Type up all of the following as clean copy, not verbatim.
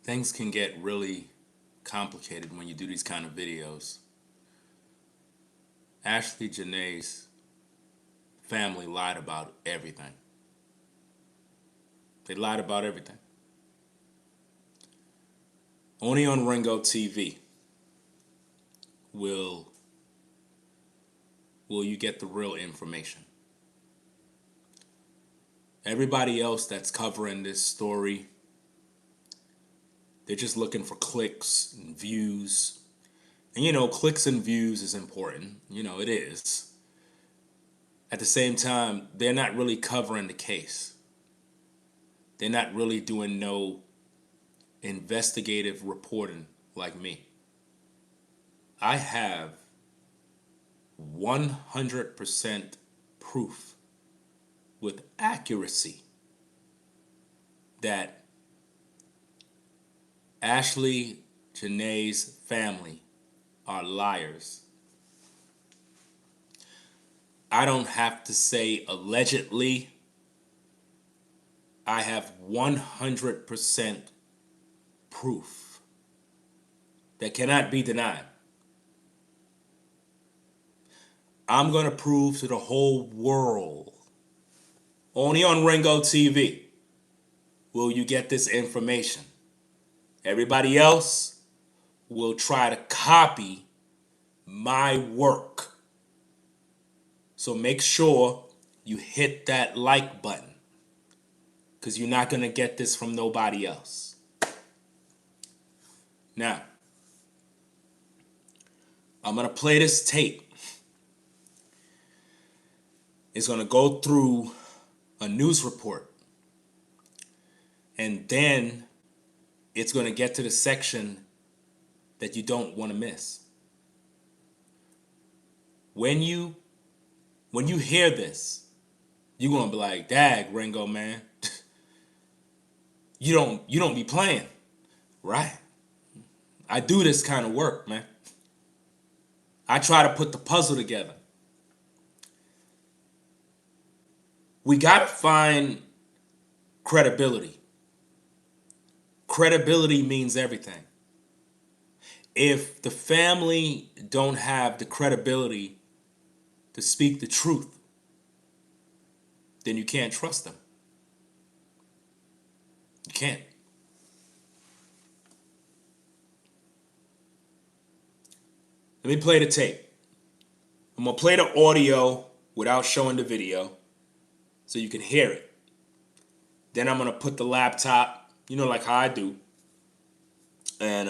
things can get really complicated when you do these kind of videos. Ashlee Jenae's family lied about everything. They lied about everything. Only on Ringo TV will you get the real information. Everybody else that's covering this story, they're just looking for clicks and views. And clicks and views is important. It is. At the same time, they're not really covering the case. They're not really doing no investigative reporting like me. I have 100% proof with accuracy that Ashlee Jenae's family are liars. I don't have to say allegedly. I have 100% proof that cannot be denied. I'm going to prove to the whole world, only on Ringo TV, will you get this information. Everybody else will try to copy my work. So make sure you hit that like button, because you're not going to get this from nobody else. Now, I'm going to play this tape. It's going to go through a news report. And then it's going to get to the section that you don't want to miss. When you hear this, you're going to be like, "Dag, Ringo, man. You don't be playing." Right? I do this kind of work, man. I try to put the puzzle together. We got to find credibility. Credibility means everything. If the family don't have the credibility to speak the truth, then you can't trust them. You can't. Let me play the tape. I'm going to play the audio without showing the video so you can hear it. Then I'm going to put the laptop, like how I do. And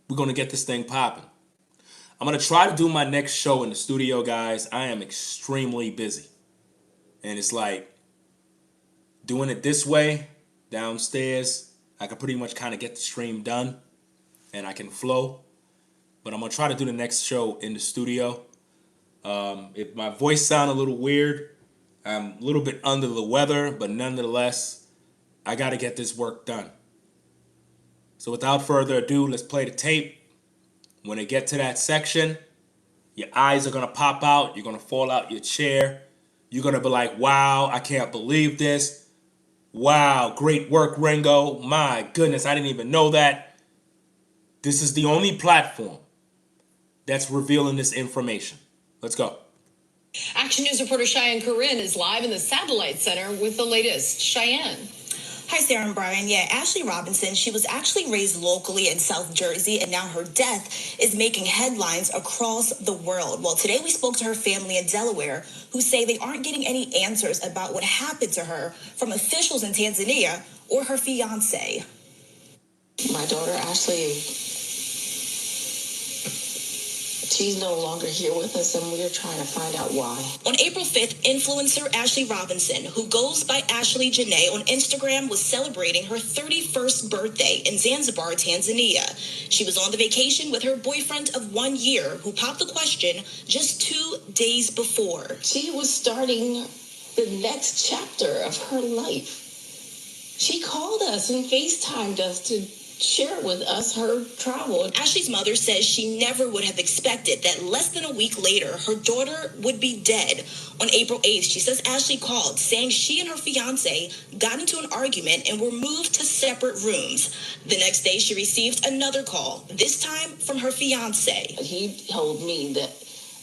we're going to get this thing popping. I'm going to try to do my next show in the studio, guys. I am extremely busy. And it's like doing it this way, downstairs, I can pretty much kind of get the stream done and I can flow. But I'm going to try to do the next show in the studio. If my voice sounds a little weird, I'm a little bit under the weather, but nonetheless, I got to get this work done. So without further ado, let's play the tape. When they get to that section, your eyes are going to pop out. You're going to fall out your chair. You're going to be like, "Wow, I can't believe this. Wow, great work, Ringo. My goodness, I didn't even know that." This is the only platform that's revealing this information. Let's go. Action News reporter Cheyenne Corinne is live in the Satellite Center with the latest. Cheyenne. Hi, Sarah and Brian. Yeah, Ashlee Robinson, she was actually raised locally in South Jersey, and now her death is making headlines across the world. Well, today we spoke to her family in Delaware, who say they aren't getting any answers about what happened to her from officials in Tanzania or her fiancé. My daughter, Ashlee, she's no longer here with us, and we're trying to find out why. On April 5th, influencer Ashlee Robinson, who goes by Ashlee Jenae on Instagram, was celebrating her 31st birthday in Zanzibar, Tanzania. She was on the vacation with her boyfriend of 1 year, who popped the question just 2 days before. She was starting the next chapter of her life. She called us and FaceTimed us to share with us her travel. Ashlee's mother says she never would have expected that less than a week later, her daughter would be dead. On April 8th, she says Ashlee called saying she and her fiance got into an argument and were moved to separate rooms. The next day, she received another call, this time from her fiance. He told me that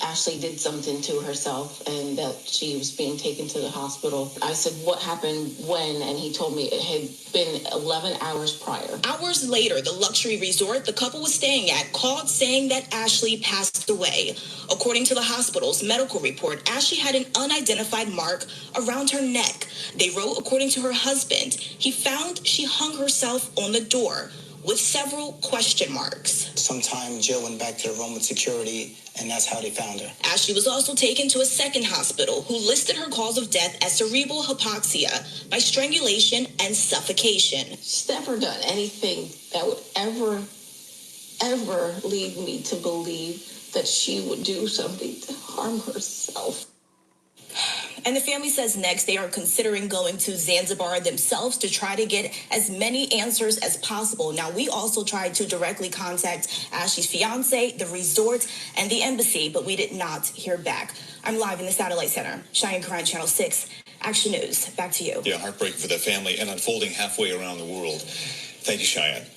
Ashlee did something to herself and that she was being taken to the hospital. I said, what happened when? And he told me it had been 11 hours prior. Hours later, the luxury resort the couple was staying at called saying that Ashlee passed away. According to the hospital's medical report, Ashlee had an unidentified mark around her neck. They wrote, according to her husband, he found she hung herself on the door with several question marks. Sometime Jill went back to the room with security, and that's how they found her. Ashlee was also taken to a second hospital who listed her cause of death as cerebral hypoxia by strangulation and suffocation. She's never done anything that would ever lead me to believe that she would do something to harm herself. And the family says next they are considering going to Zanzibar themselves to try to get as many answers as possible. Now, we also tried to directly contact Ashlee's fiance, the resort, and the embassy, but we did not hear back. I'm live in the Satellite Center. Cheyenne Curran, Channel 6, Action News. Back to you. Yeah, heartbreak for the family and unfolding halfway around the world. Thank you, Cheyenne.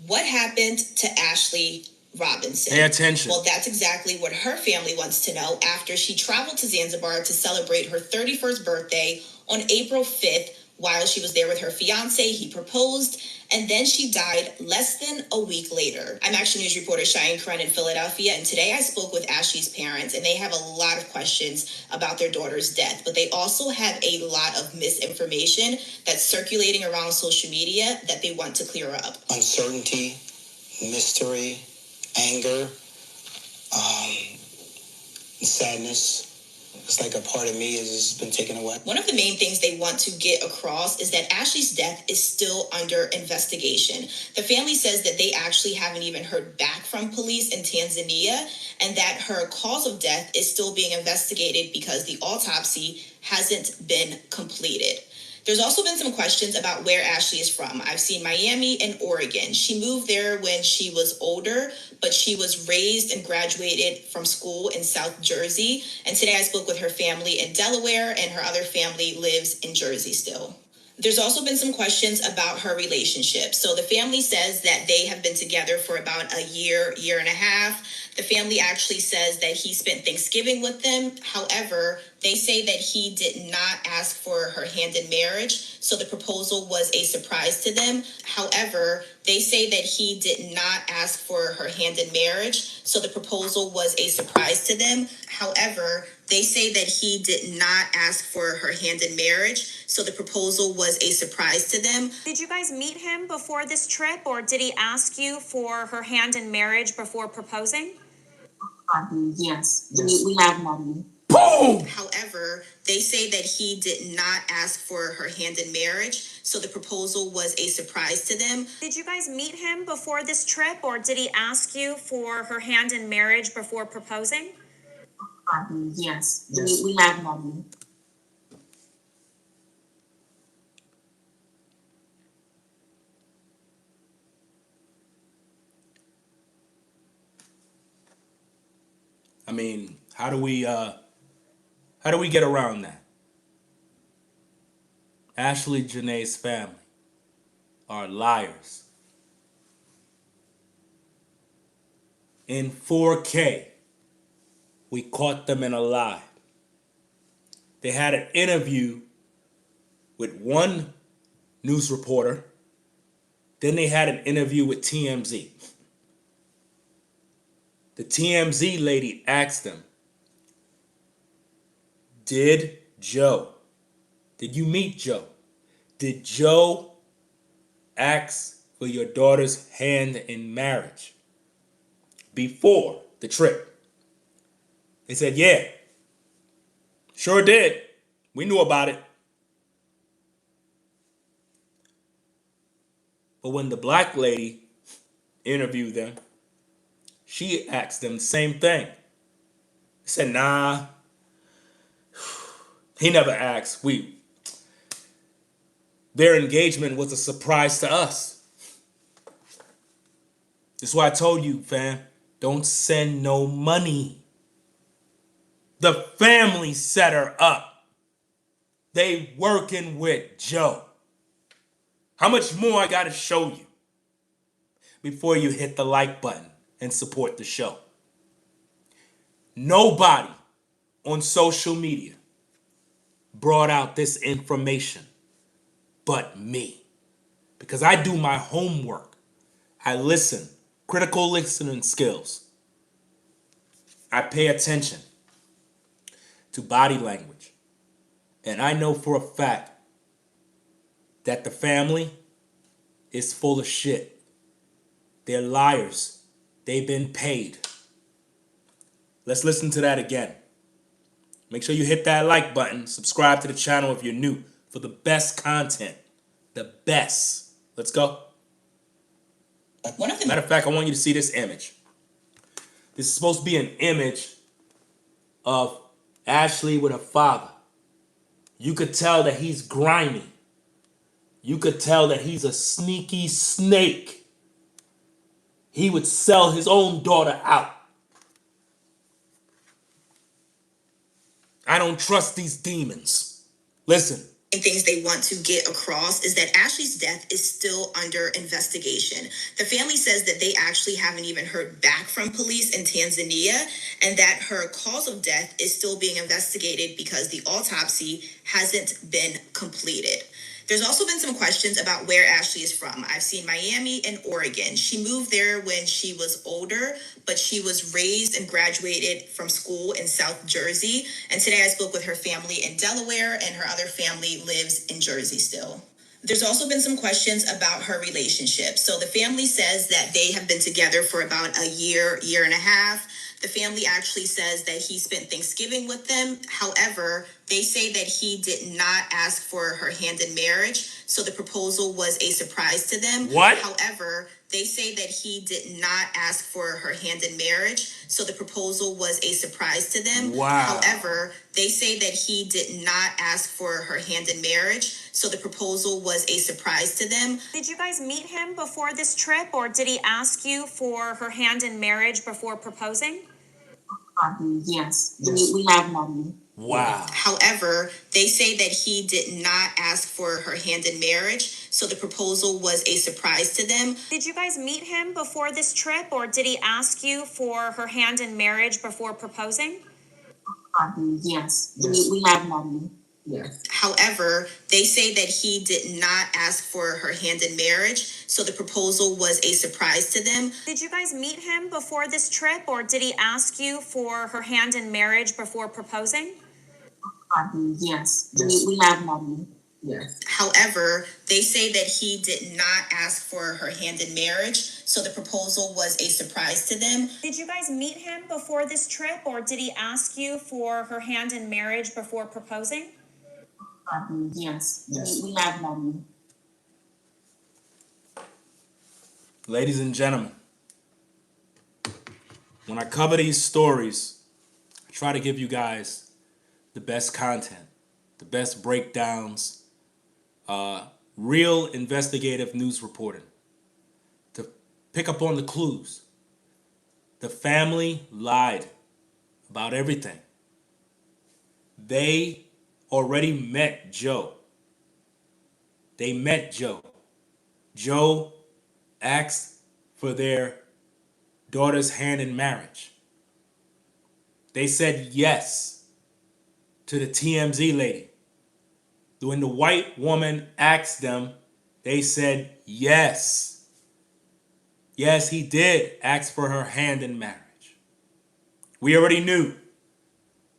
What happened to Ashlee Robinson? Pay attention. Well, that's exactly what her family wants to know after she traveled to Zanzibar to celebrate her 31st birthday on April 5th. While she was there with her fiance, he proposed, and then she died less than a week later. I'm Action News reporter Cheyenne Curran in Philadelphia, and today I spoke with Ashlee's parents, and they have a lot of questions about their daughter's death, but they also have a lot of misinformation that's circulating around social media that they want to clear up. Uncertainty, mystery, anger, sadness. It's like a part of me has been taken away. One of the main things they want to get across is that Ashlee's death is still under investigation. The family says that they actually haven't even heard back from police in Tanzania and that her cause of death is still being investigated because the autopsy hasn't been completed. There's also been some questions about where Ashlee is from. I've seen Miami and Oregon. She moved there when she was older, but she was raised and graduated from school in South Jersey. And today I spoke with her family in Delaware, and her other family lives in Jersey still. There's also been some questions about her relationship. So the family says that they have been together for about a year and a half. The family actually says that he spent Thanksgiving with them. However, they say that he did not ask for her hand in marriage, so the proposal was a surprise to them. However, they say that he did not ask for her hand in marriage, so the proposal was a surprise to them. However, they say that he did not ask for her hand in marriage, so the proposal was a surprise to them. Did you guys meet him before this trip, or did he ask you for her hand in marriage before proposing? Yes. We have money. Boom! However, they say that he did not ask for her hand in marriage, so the proposal was a surprise to them. Did you guys meet him before this trip, or did he ask you for her hand in marriage before proposing? Yes. We have money. I mean, how do we get around that? Ashlee Jenae's family are liars. In 4K, we caught them in a lie. They had an interview with one news reporter. Then they had an interview with TMZ. The TMZ lady asked them, did you meet Joe? Did Joe ask for your daughter's hand in marriage before the trip? They said, yeah, sure did. We knew about it. But when the black lady interviewed them, she asked them the same thing. They said, nah, he never asked. Their engagement was a surprise to us. This is why I told you, fam, don't send no money. The family set her up. They working with Joe. How much more I gotta show you before you hit the like button and support the show? Nobody on social media brought out this information but me. Because I do my homework. I listen. Critical listening skills. I pay attention to body language. And I know for a fact that the family is full of shit. They're liars. They've been paid. Let's listen to that again. Make sure you hit that like button. Subscribe to the channel if you're new for the best content. The best. Let's go. Matter of fact, I want you to see this image. This is supposed to be an image of Ashlee with her father. You could tell that he's grimy. You could tell that he's a sneaky snake. He would sell his own daughter out. I don't trust these demons. Listen. Things they want to get across is that Ashlee's death is still under investigation. The family says that they actually haven't even heard back from police in Tanzania and that her cause of death is still being investigated because the autopsy hasn't been completed. There's also been some questions about where Ashlee is from. I've seen Miami and Oregon. She moved there when she was older, but she was raised and graduated from school in South Jersey. And today I spoke with her family in Delaware, and her other family lives in Jersey still. There's also been some questions about her relationship. So the family says that they have been together for about a year and a half. The family actually says that he spent Thanksgiving with them. However, they say that he did not ask for her hand in marriage, so the proposal was a surprise to them. What? However, they say that he did not ask for her hand in marriage, so the proposal was a surprise to them. Wow. However, they say that he did not ask for her hand in marriage, so the proposal was a surprise to them. Did you guys meet him before this trip, or did he ask you for her hand in marriage before proposing? Yes. We have money. Wow. However, they say that he did not ask for her hand in marriage, so the proposal was a surprise to them. Did you guys meet him before this trip, or did he ask you for her hand in marriage before proposing? Yes. We have money. Yes. However, they say that he did not ask for her hand in marriage, so the proposal was a surprise to them. Did you guys meet him before this trip, or did he ask you for her hand in marriage before proposing? Yes. We have money. Yes. However, they say that he did not ask for her hand in marriage, so the proposal was a surprise to them. Did you guys meet him before this trip, or did he ask you for her hand in marriage before proposing? Yes. We have money. Ladies and gentlemen, when I cover these stories, I try to give you guys the best content, the best breakdowns, real investigative news reporting to pick up on the clues. The family lied about everything. They already met Joe. They met Joe. Joe asked for their daughter's hand in marriage. They said yes to the TMZ lady. When the white woman asked them, they said yes. Yes, he did ask for her hand in marriage. We already knew,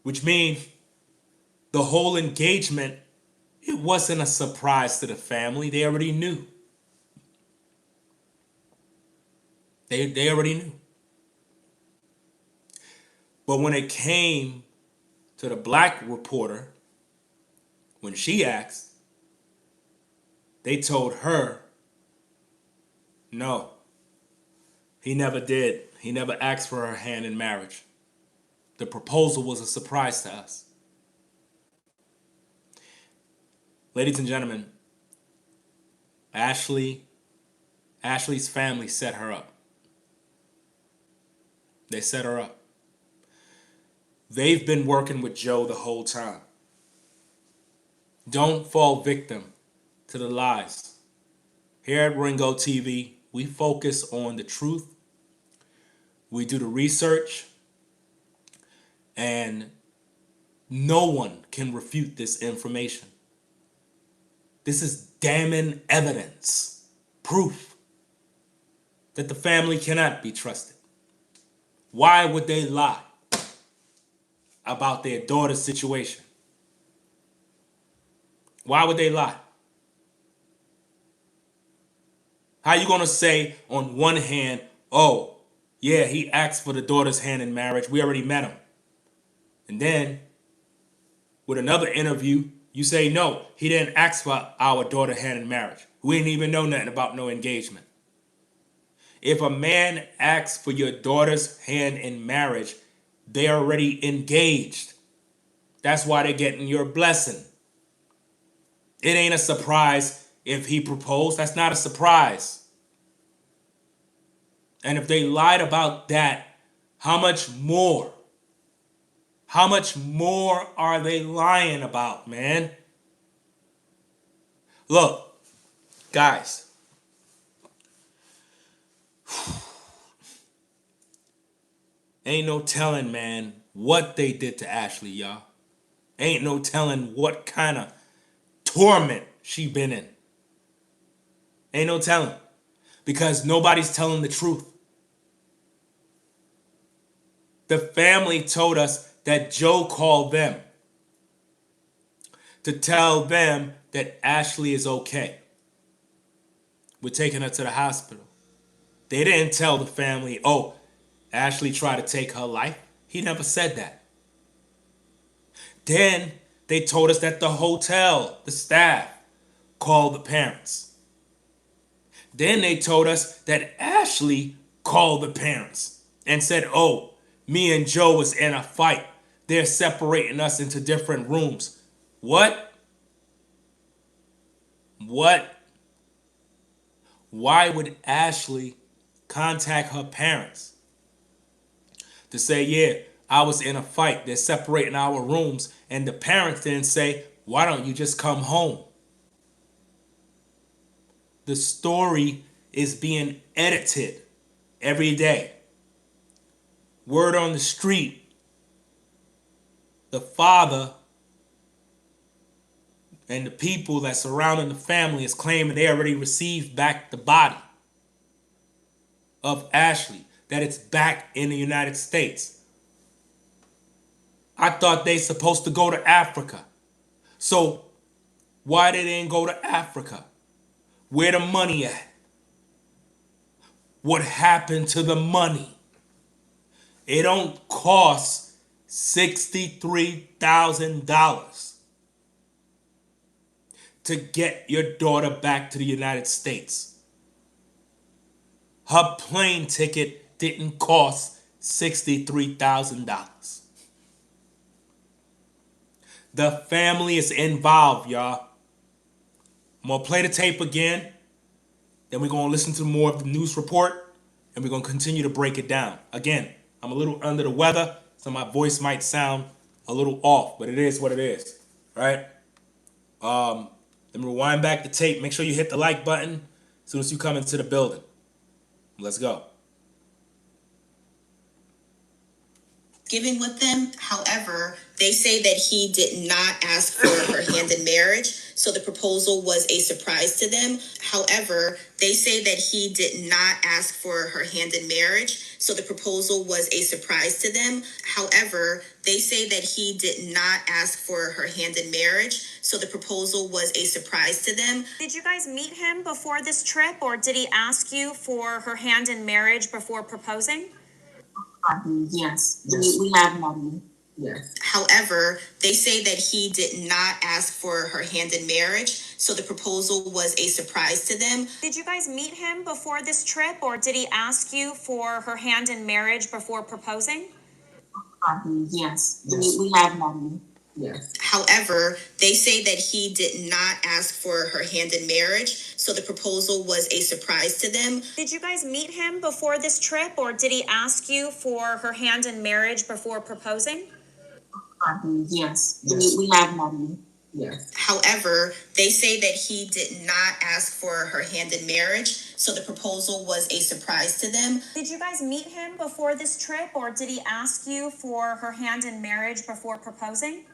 which means the whole engagement, it wasn't a surprise to the family. They already knew. They already knew. But when it came to the black reporter, when she asked, they told her, no, he never did. He never asked for her hand in marriage. The proposal was a surprise to us. Ladies and gentlemen, Ashlee's family set her up. They set her up. They've been working with Joe the whole time. Don't fall victim to the lies. Here at Ringo TV, we focus on the truth. We do the research, and no one can refute this information. This is damning evidence, proof that the family cannot be trusted. Why would they lie about their daughter's situation? Why would they lie? How you gonna say on one hand, oh, yeah, he asked for the daughter's hand in marriage. We already met him. And then with another interview, you say, no, he didn't ask for our daughter's hand in marriage. We didn't even know nothing about no engagement. If a man asks for your daughter's hand in marriage, they're already engaged. That's why they're getting your blessing. It ain't a surprise if he proposed. That's not a surprise. And if they lied about that, how much more? How much more are they lying about, man? Look, guys. Ain't no telling, man, what they did to Ashlee, y'all. Ain't no telling what kind of torment she been in. Ain't no telling. Because nobody's telling the truth. The family told us that Joe called them to tell them that Ashlee is okay. We're taking her to the hospital. They didn't tell the family, oh, Ashlee tried to take her life. He never said that. Then they told us that the hotel, the staff, called the parents. Then they told us that Ashlee called the parents and said, oh, me and Joe was in a fight. They're separating us into different rooms. What? What? Why would Ashlee contact her parents to say, yeah, I was in a fight. They're separating our rooms. And the parents then say, why don't you just come home? The story is being edited every day. Word on the street, the father and the people that surrounding the family is claiming they already received back the body of Ashlee, that it's back in the United States. I thought they supposed to go to Africa. So why they didn't go to Africa? Where the money at? What happened to the money? It don't cost $63,000 to get your daughter back to the United States. Her plane ticket didn't cost $63,000. The family is involved, y'all. I'm going to play the tape again. Then we're going to listen to more of the news report. And we're going to continue to break it down. Again, I'm a little under the weather, so my voice might sound a little off, but it is what it is, right? Let me rewind back the tape. Make sure you hit the like button as soon as you come into the building. Let's go. Given with them. However, they say that he did not ask for her hand in marriage, so the proposal was a surprise to them. However, they say that he did not ask for her hand in marriage, so the proposal was a surprise to them. However, they say that he did not ask for her hand in marriage, so the proposal was a surprise to them. Did you guys meet him before this trip, or did he ask you for her hand in marriage before proposing? Yes. We have money. Yes. However, they say that he did not ask for her hand in marriage, so the proposal was a surprise to them. Did you guys meet him before this trip, or did he ask you for her hand in marriage before proposing? Yes. We have money. Yes. However, they say that he did not ask for her hand in marriage, so the proposal was a surprise to them. Did you guys meet him before this trip, or did he ask you for her hand in marriage before proposing? Yes, we have money. Yes. However, they say that he did not ask for her hand in marriage, so the proposal was a surprise to them. Did you guys meet him before this trip, or did he ask you for her hand in marriage before proposing?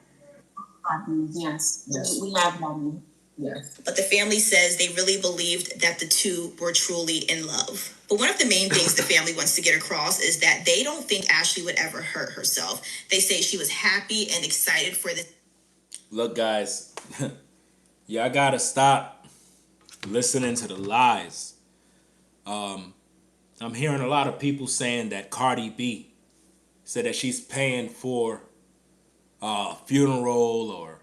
Yes, we have money. Yes. But the family says they really believed that the two were truly in love. But one of the main things the family wants to get across is that they don't think Ashlee would ever hurt herself. They say she was happy and excited for the... Look, guys, y'all gotta stop listening to the lies. I'm hearing a lot of people saying that Cardi B said that she's paying for a funeral, or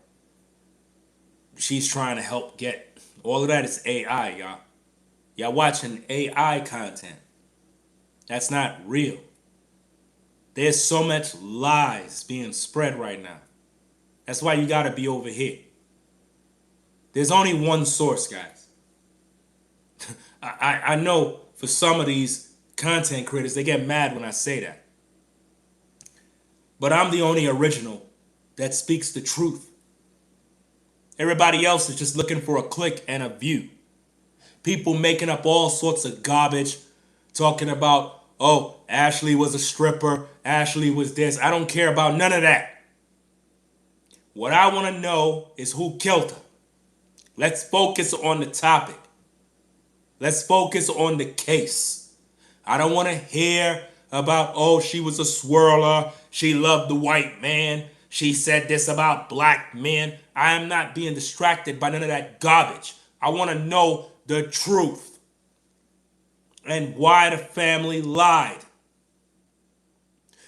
she's trying to help get. All of that is AI, y'all. Y'all watching AI content. That's not real. There's so much lies being spread right now. That's why you gotta be over here. There's only one source, guys. I know for some of these content creators, they get mad when I say that. But I'm the only original that speaks the truth. Everybody else is just looking for a click and a view. People making up all sorts of garbage, talking about, oh, Ashlee was a stripper, Ashlee was this. I don't care about none of that. What I want to know is who killed her. Let's focus on the topic. Let's focus on the case. I don't want to hear about, oh, she was a swirler, she loved the white man, she said this about black men. I am not being distracted by none of that garbage. I want to know the truth and why the family lied.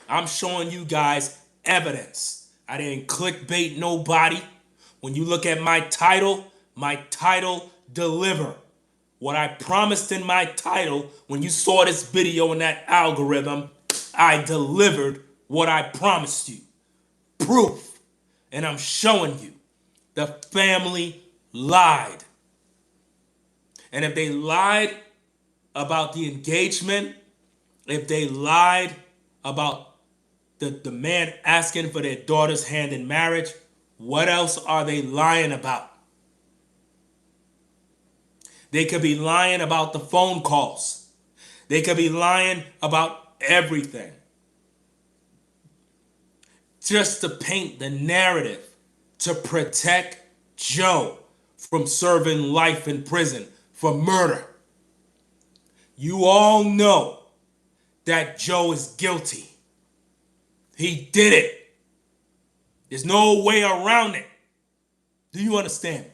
I'm showing you guys evidence. I didn't clickbait nobody. When you look at my title deliver. What I promised in my title, when you saw this video in that algorithm, I delivered what I promised you. Proof. And I'm showing you. The family lied. And if they lied about the engagement, if they lied about the man asking for their daughter's hand in marriage, what else are they lying about? They could be lying about the phone calls. They could be lying about everything. Just to paint the narrative to protect Joe from serving life in prison for murder. You all know that Joe is guilty. He did it. There's no way around it. Do you understand?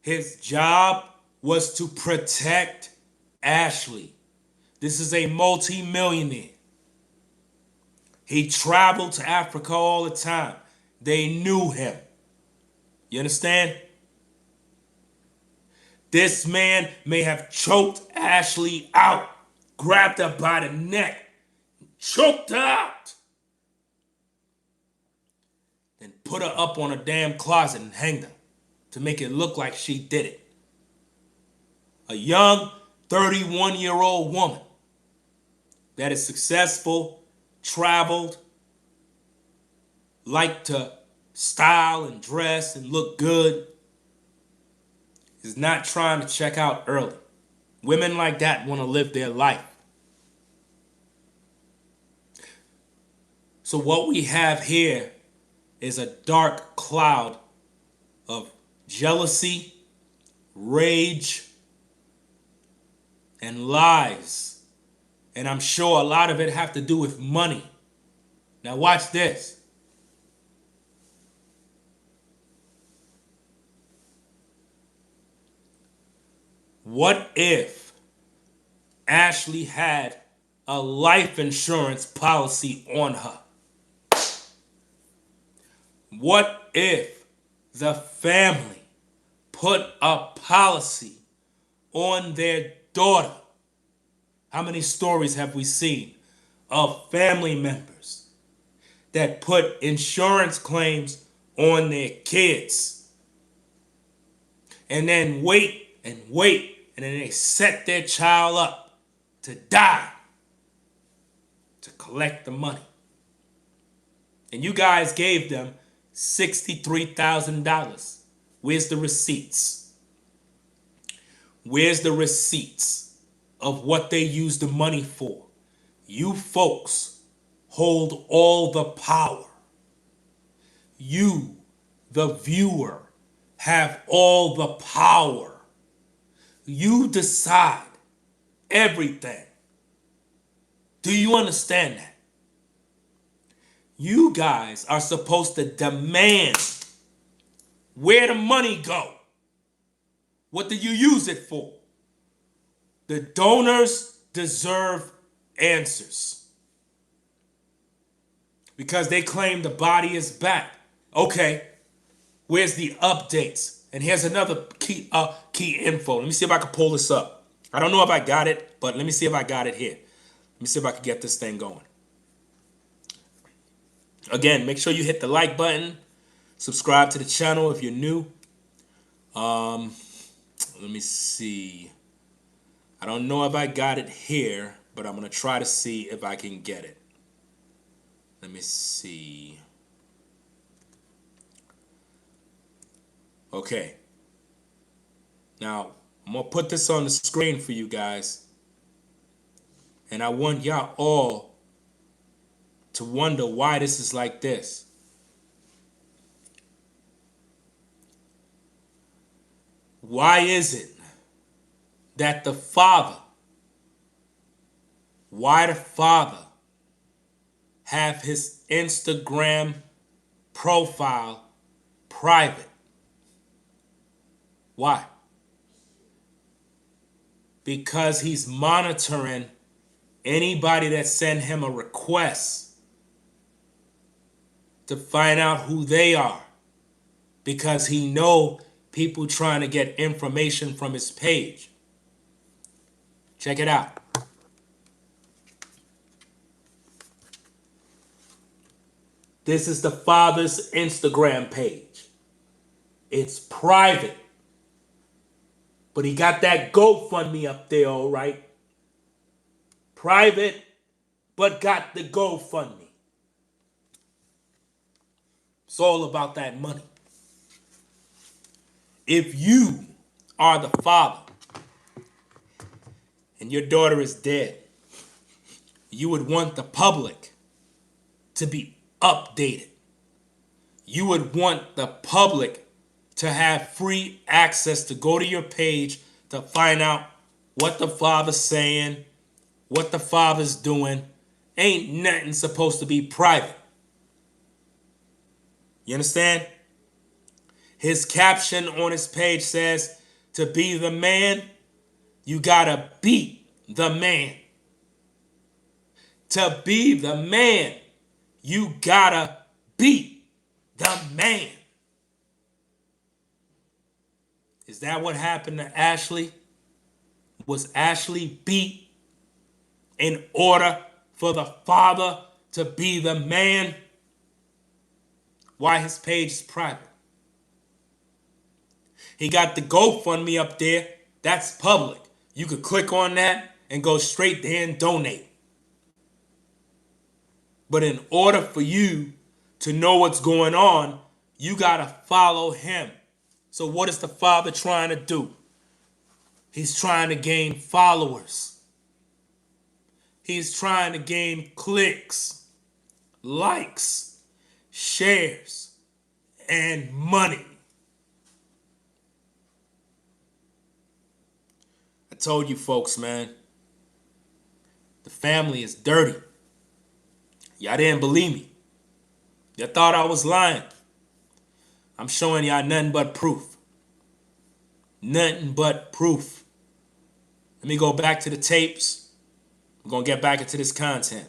His job was to protect Ashlee. This is a multi-millionaire. He traveled to Africa all the time. They knew him. You understand? This man may have choked Ashlee out, grabbed her by the neck, choked her out, then put her up on a damn closet and hanged her to make it look like she did it. A young 31-year-old woman that is successful, traveled, liked to style and dress and look good, is not trying to check out early. Women like that want to live their life. So what we have here is a dark cloud of jealousy, rage, and lies. And I'm sure a lot of it have to do with money. Now watch this. What if Ashlee had a life insurance policy on her? What if the family put a policy on their daughter? How many stories have we seen of family members that put insurance claims on their kids? and then wait and wait, and then they set their child up to die to collect the money. And you guys gave them $63,000. Where's the receipts? Where's the receipts of what they used the money for? You folks hold all the power. You, the viewer, have all the power. You decide everything. Do you understand that? You guys are supposed to demand where the money go. What do you use it for? The donors deserve answers. Because they claim the body is back. Okay, where's the updates? And here's another key info. Let me see if I can pull this up. I don't know if I got it, but let me see if I got it here. Let me see if I can get this thing going. Again, make sure you hit the like button. Subscribe to the channel if you're new. Let me see. I don't know if I got it here, but I'm going to try to see if I can get it. Let me see. Okay. Now, I'm going to put this on the screen for you guys. And I want y'all all to wonder why this is like this. Why is it that the father have his Instagram profile private? Why? Because he's monitoring anybody that send him a request to find out who they are. Because he know people trying to get information from his page. Check it out. This is the father's Instagram page. It's private. But he got that GoFundMe up there, all right. Private, but got the GoFundMe. It's all about that money. If you are the father and your daughter is dead, you would want the public to be updated. You would want the public to have free access to go to your page to find out what the father's saying, what the father's doing. Ain't nothing supposed to be private. You understand? His caption on his page says, to be the man, you gotta beat the man. To be the man, you gotta beat the man. Is that what happened to Ashlee? Was Ashlee beat in order for the father to be the man? Why his page is private? He got the GoFundMe up there. That's public. You could click on that and go straight there and donate. But in order for you to know what's going on, you got to follow him. So what is the father trying to do? He's trying to gain followers. He's trying to gain clicks, likes, shares, and money. I told you folks, man, the family is dirty. Y'all didn't believe me. Y'all thought I was lying. I'm showing y'all nothing but proof. Nothing but proof. Let me go back to the tapes. We're going to get back into this content.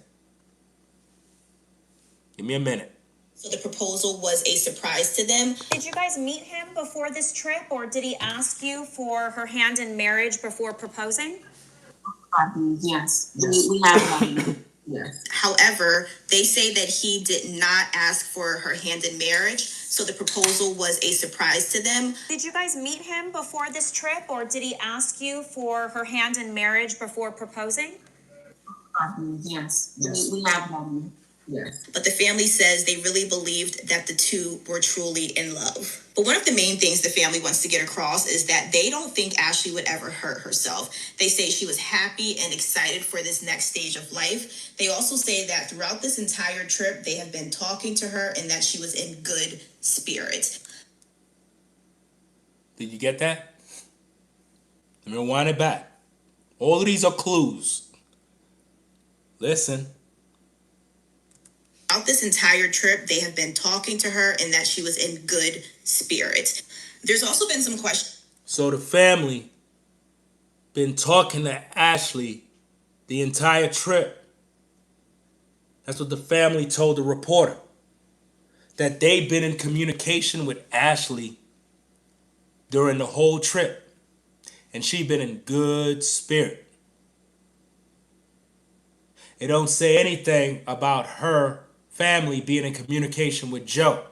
Give me a minute. So the proposal was a surprise to them. Did you guys meet him before this trip, or did he ask you for her hand in marriage before proposing? Yes, we have Yes. However, they say that he did not ask for her hand in marriage, so the proposal was a surprise to them. Did you guys meet him before this trip, or did he ask you for her hand in marriage before proposing? Yes. We have one. Yes. But the family says they really believed that the two were truly in love. But one of the main things the family wants to get across is that they don't think Ashlee would ever hurt herself. They say she was happy and excited for this next stage of life. They also say that throughout this entire trip, they have been talking to her and that she was in good spirits. Did you get that? Let me rewind it back. All of these are clues. Listen. Throughout this entire trip, they have been talking to her and that she was in good spirits. There's also been some questions. So the family been talking to Ashlee the entire trip. That's what the family told the reporter. That they've been in communication with Ashlee during the whole trip. And she been in good spirit. It don't say anything about her family being in communication with Joe.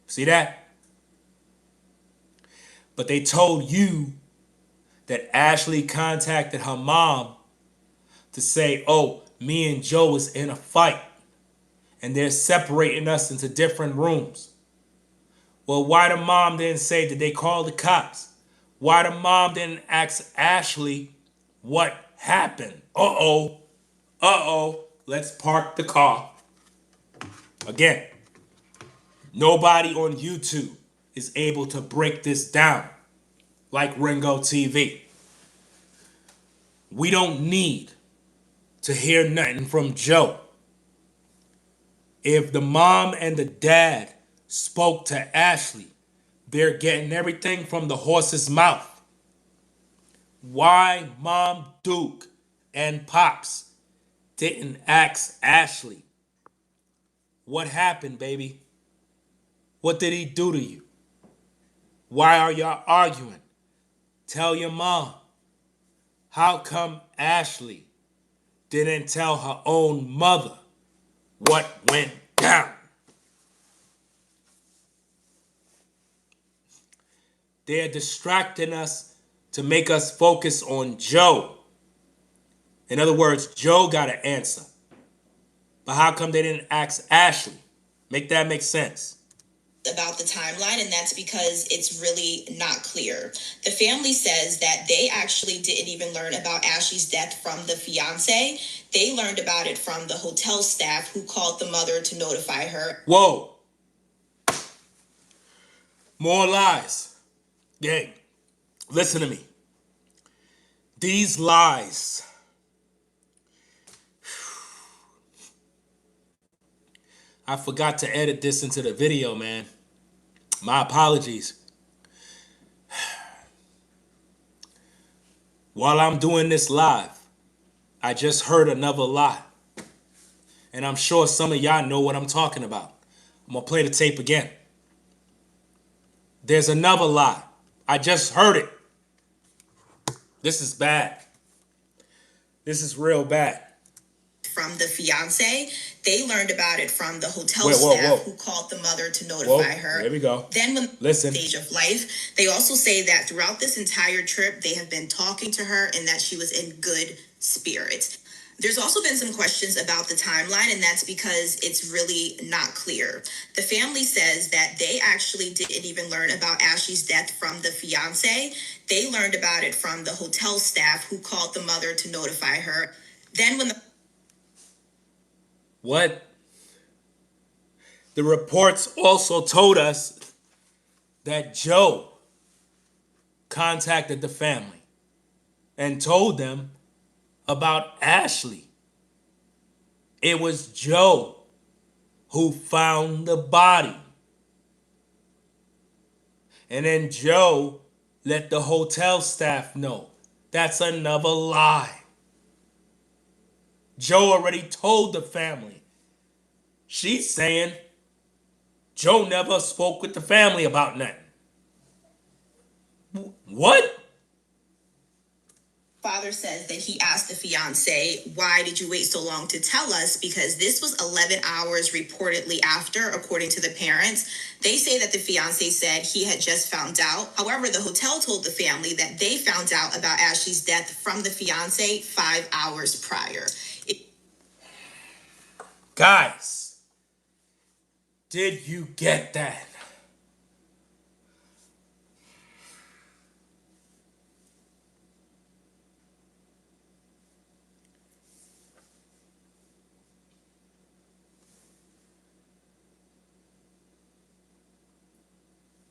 See that? But they told you that Ashlee contacted her mom to say, oh, me and Joe was in a fight and they're separating us into different rooms. Well, why the mom didn't say, did they call the cops? Why the mom didn't ask Ashlee what happened? Let's park the car. Again, nobody on YouTube is able to break this down like Ringo TV. We don't need to hear nothing from Joe. If the mom and the dad spoke to Ashlee, they're getting everything from the horse's mouth. Why Mom Duke and Pops didn't ask Ashlee, what happened, baby? What did he do to you? Why are y'all arguing? Tell your mom. How come Ashlee didn't tell her own mother what went down? They're distracting us to make us focus on Joe. In other words, Joe got an answer. But how come they didn't ask Ashlee? Make that make sense. About the timeline, and that's because it's really not clear. The family says that they actually didn't even learn about Ashlee's death from the fiance. They learned about it from the hotel staff who called the mother to notify her. Whoa. More lies. Gang, listen to me. These lies. I forgot to edit this into the video, man. My apologies. While I'm doing this live, I just heard another lie. And I'm sure some of y'all know what I'm talking about. I'm going to play the tape again. There's another lie. I just heard it. This is bad. This is real bad. From the fiance, they learned about it from the hotel staff who called the mother to notify her. There we go. Then when Listen. Stage of life, they also say that throughout this entire trip, they have been talking to her and that she was in good spirits. There's also been some questions about the timeline, and that's because it's really not clear. The family says that they actually didn't even learn about Ashlee's death from the fiance. They learned about it from the hotel staff who called the mother to notify her. Then when the What? The reports also told us that Joe contacted the family and told them about Ashlee. It was Joe who found the body. And then Joe let the hotel staff know. That's another lie. Joe already told the family. She's saying Joe never spoke with the family about nothing. What? Father says that he asked the fiance, why did you wait so long to tell us? Because this was 11 hours reportedly after, according to the parents. They say that the fiance said he had just found out. However, the hotel told the family that they found out about Ashlee's death from the fiance 5 hours prior. Guys, did you get that?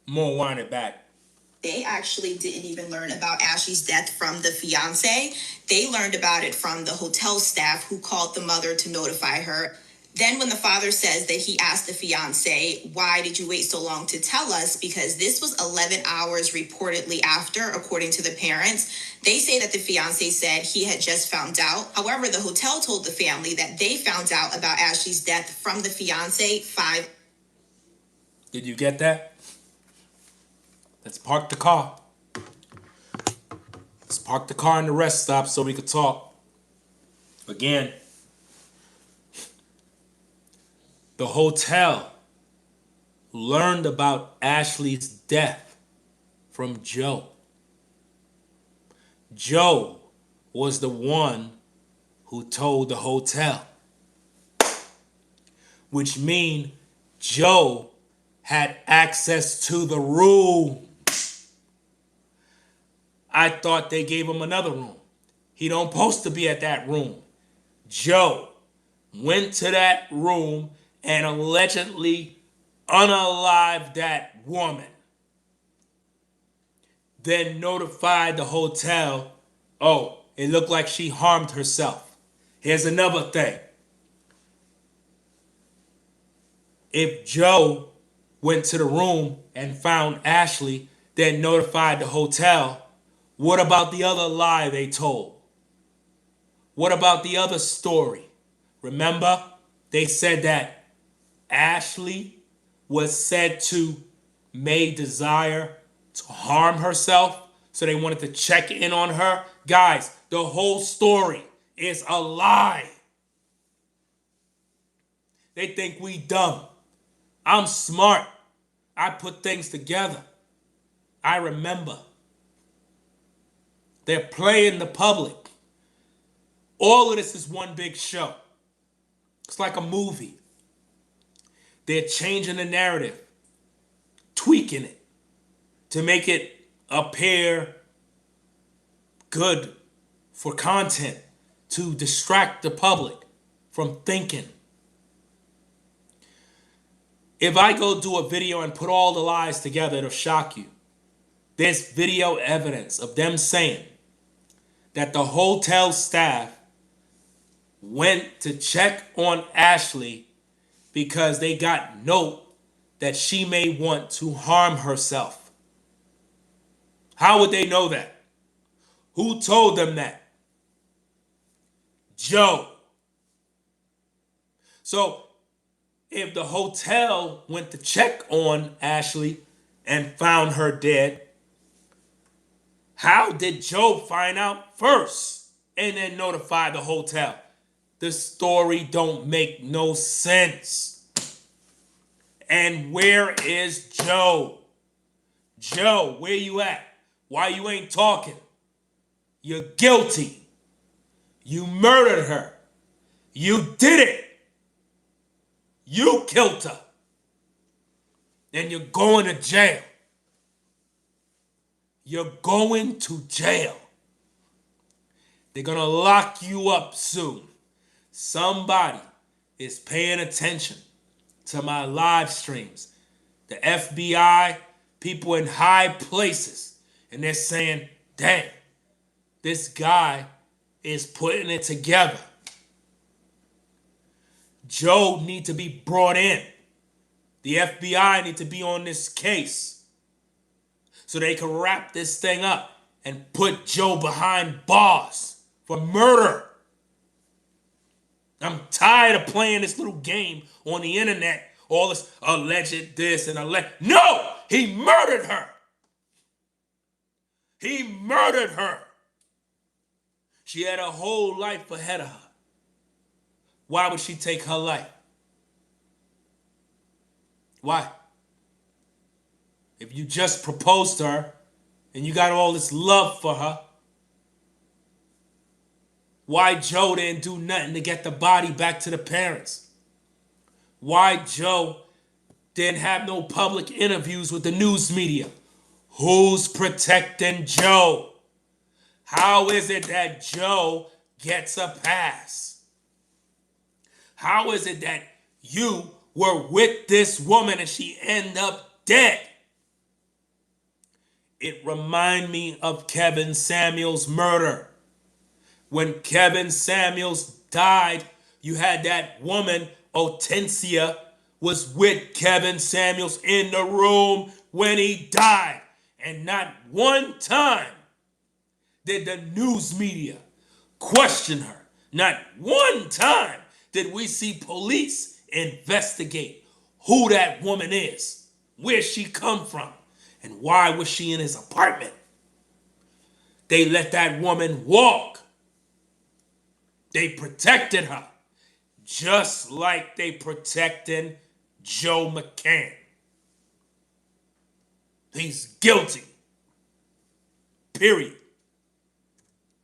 More wind it back. They actually didn't even learn about Ashlee's death from the fiance. They learned about it from the hotel staff who called the mother to notify her. Then when the father says that he asked the fiance, why did you wait so long to tell us? Because this was 11 hours reportedly after, according to the parents. They say that the fiance said he had just found out. However, the hotel told the family that they found out about Ashlee's death from the fiance 5. Did you get that? Let's park the car. Let's park the car in the rest stop so we could talk. Again, the hotel learned about Ashlee's death from Joe. Joe was the one who told the hotel, which means Joe had access to the room. I thought they gave him another room. He don't supposed to be at that room. Joe went to that room and allegedly unalived that woman. Then notified the hotel, oh, it looked like she harmed herself. Here's another thing. If Joe went to the room and found Ashlee, then notified the hotel, what about the other lie they told? What about the other story? Remember, they said that Ashlee was said to may desire to harm herself, so they wanted to check in on her. Guys, the whole story is a lie. They think we dumb. I'm smart. I put things together. I remember. They're playing the public. All of this is one big show. It's like a movie. They're changing the narrative, tweaking it to make it appear good for content, to distract the public from thinking. If I go do a video and put all the lies together, it'll shock you. There's video evidence of them saying that the hotel staff went to check on Ashlee because they got note that she may want to harm herself. How would they know that? Who told them that? Joe. So if the hotel went to check on Ashlee and found her dead, how did Joe find out first and then notify the hotel? The story don't make no sense. And where is Joe? Joe, where you at? Why you ain't talking? You're guilty. You murdered her. You did it. You killed her. And you're going to jail. You're going to jail. They're going to lock you up soon. Somebody is paying attention to my live streams. The FBI, people in high places, and they're saying, dang, this guy is putting it together. Joe need to be brought in. The FBI need to be on this case so they can wrap this thing up and put Joe behind bars for murder. I'm tired of playing this little game on the internet. All this alleged this and alleged. No! He murdered her. He murdered her. She had a whole life ahead of her. Why would she take her life? Why? If you just proposed to her and you got all this love for her, why Joe didn't do nothing to get the body back to the parents? Why Joe didn't have no public interviews with the news media? Who's protecting Joe? How is it that Joe gets a pass? How is it that you were with this woman and she ended up dead? It reminds me of Kevin Samuels' murder. When Kevin Samuels died, you had that woman, Otencia, was with Kevin Samuels in the room when he died. And not one time did the news media question her. Not one time did we see police investigate who that woman is, where she come from, and why was she in his apartment. They let that woman walk. They protected her, just like they protected Joe McCann. He's guilty. Period.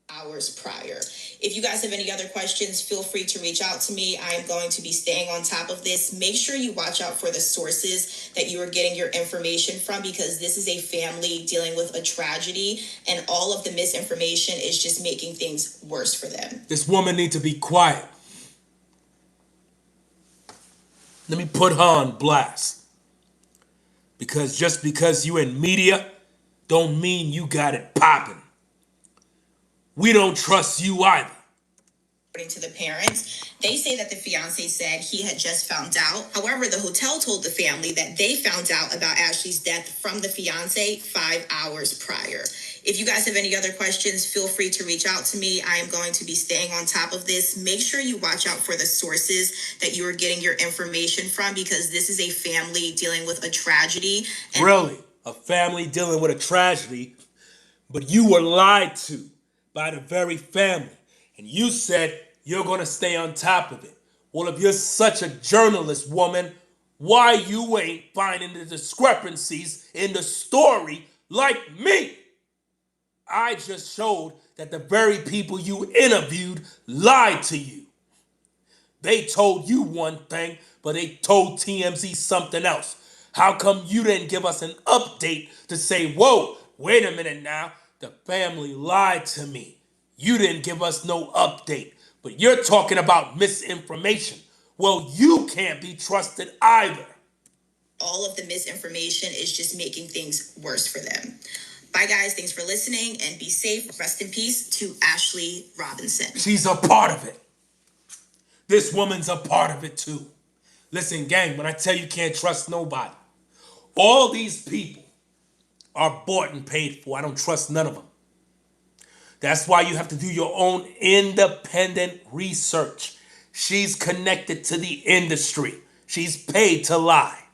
Hours prior. If you guys have any other questions, feel free to reach out to me. I am going to be staying on top of this. Make sure you watch out for the sources that you are getting your information from, because this is a family dealing with a tragedy, and all of the misinformation is just making things worse for them. This woman needs to be quiet. Let me put her on blast. Because just because you in media don't mean you got it popping. We don't trust you either. According to the parents, they say that the fiance said he had just found out. However, the hotel told the family that they found out about Ashlee's death from the fiance 5 hours prior. If you guys have any other questions, feel free to reach out to me. I am going to be staying on top of this. Make sure you watch out for the sources that you are getting your information from, because this is a family dealing with a tragedy. Really? A family dealing with a tragedy, but you were lied to by the very family. And you said you're going to stay on top of it. Well, if you're such a journalist, woman, why you ain't finding the discrepancies in the story like me? I just showed that the very people you interviewed lied to you. They told you one thing, but they told TMZ something else. How come you didn't give us an update to say, whoa, wait a minute now, the family lied to me. You didn't give us no update, but you're talking about misinformation. Well, you can't be trusted either. All of the misinformation is just making things worse for them. Bye, guys. Thanks for listening, and be safe. Rest in peace to Ashlee Robinson. She's a part of it. This woman's a part of it too. Listen, gang, when I tell you can't trust nobody, all these people are bought and paid for. I don't trust none of them. That's why you have to do your own independent research. She's connected to the industry. She's paid to lie.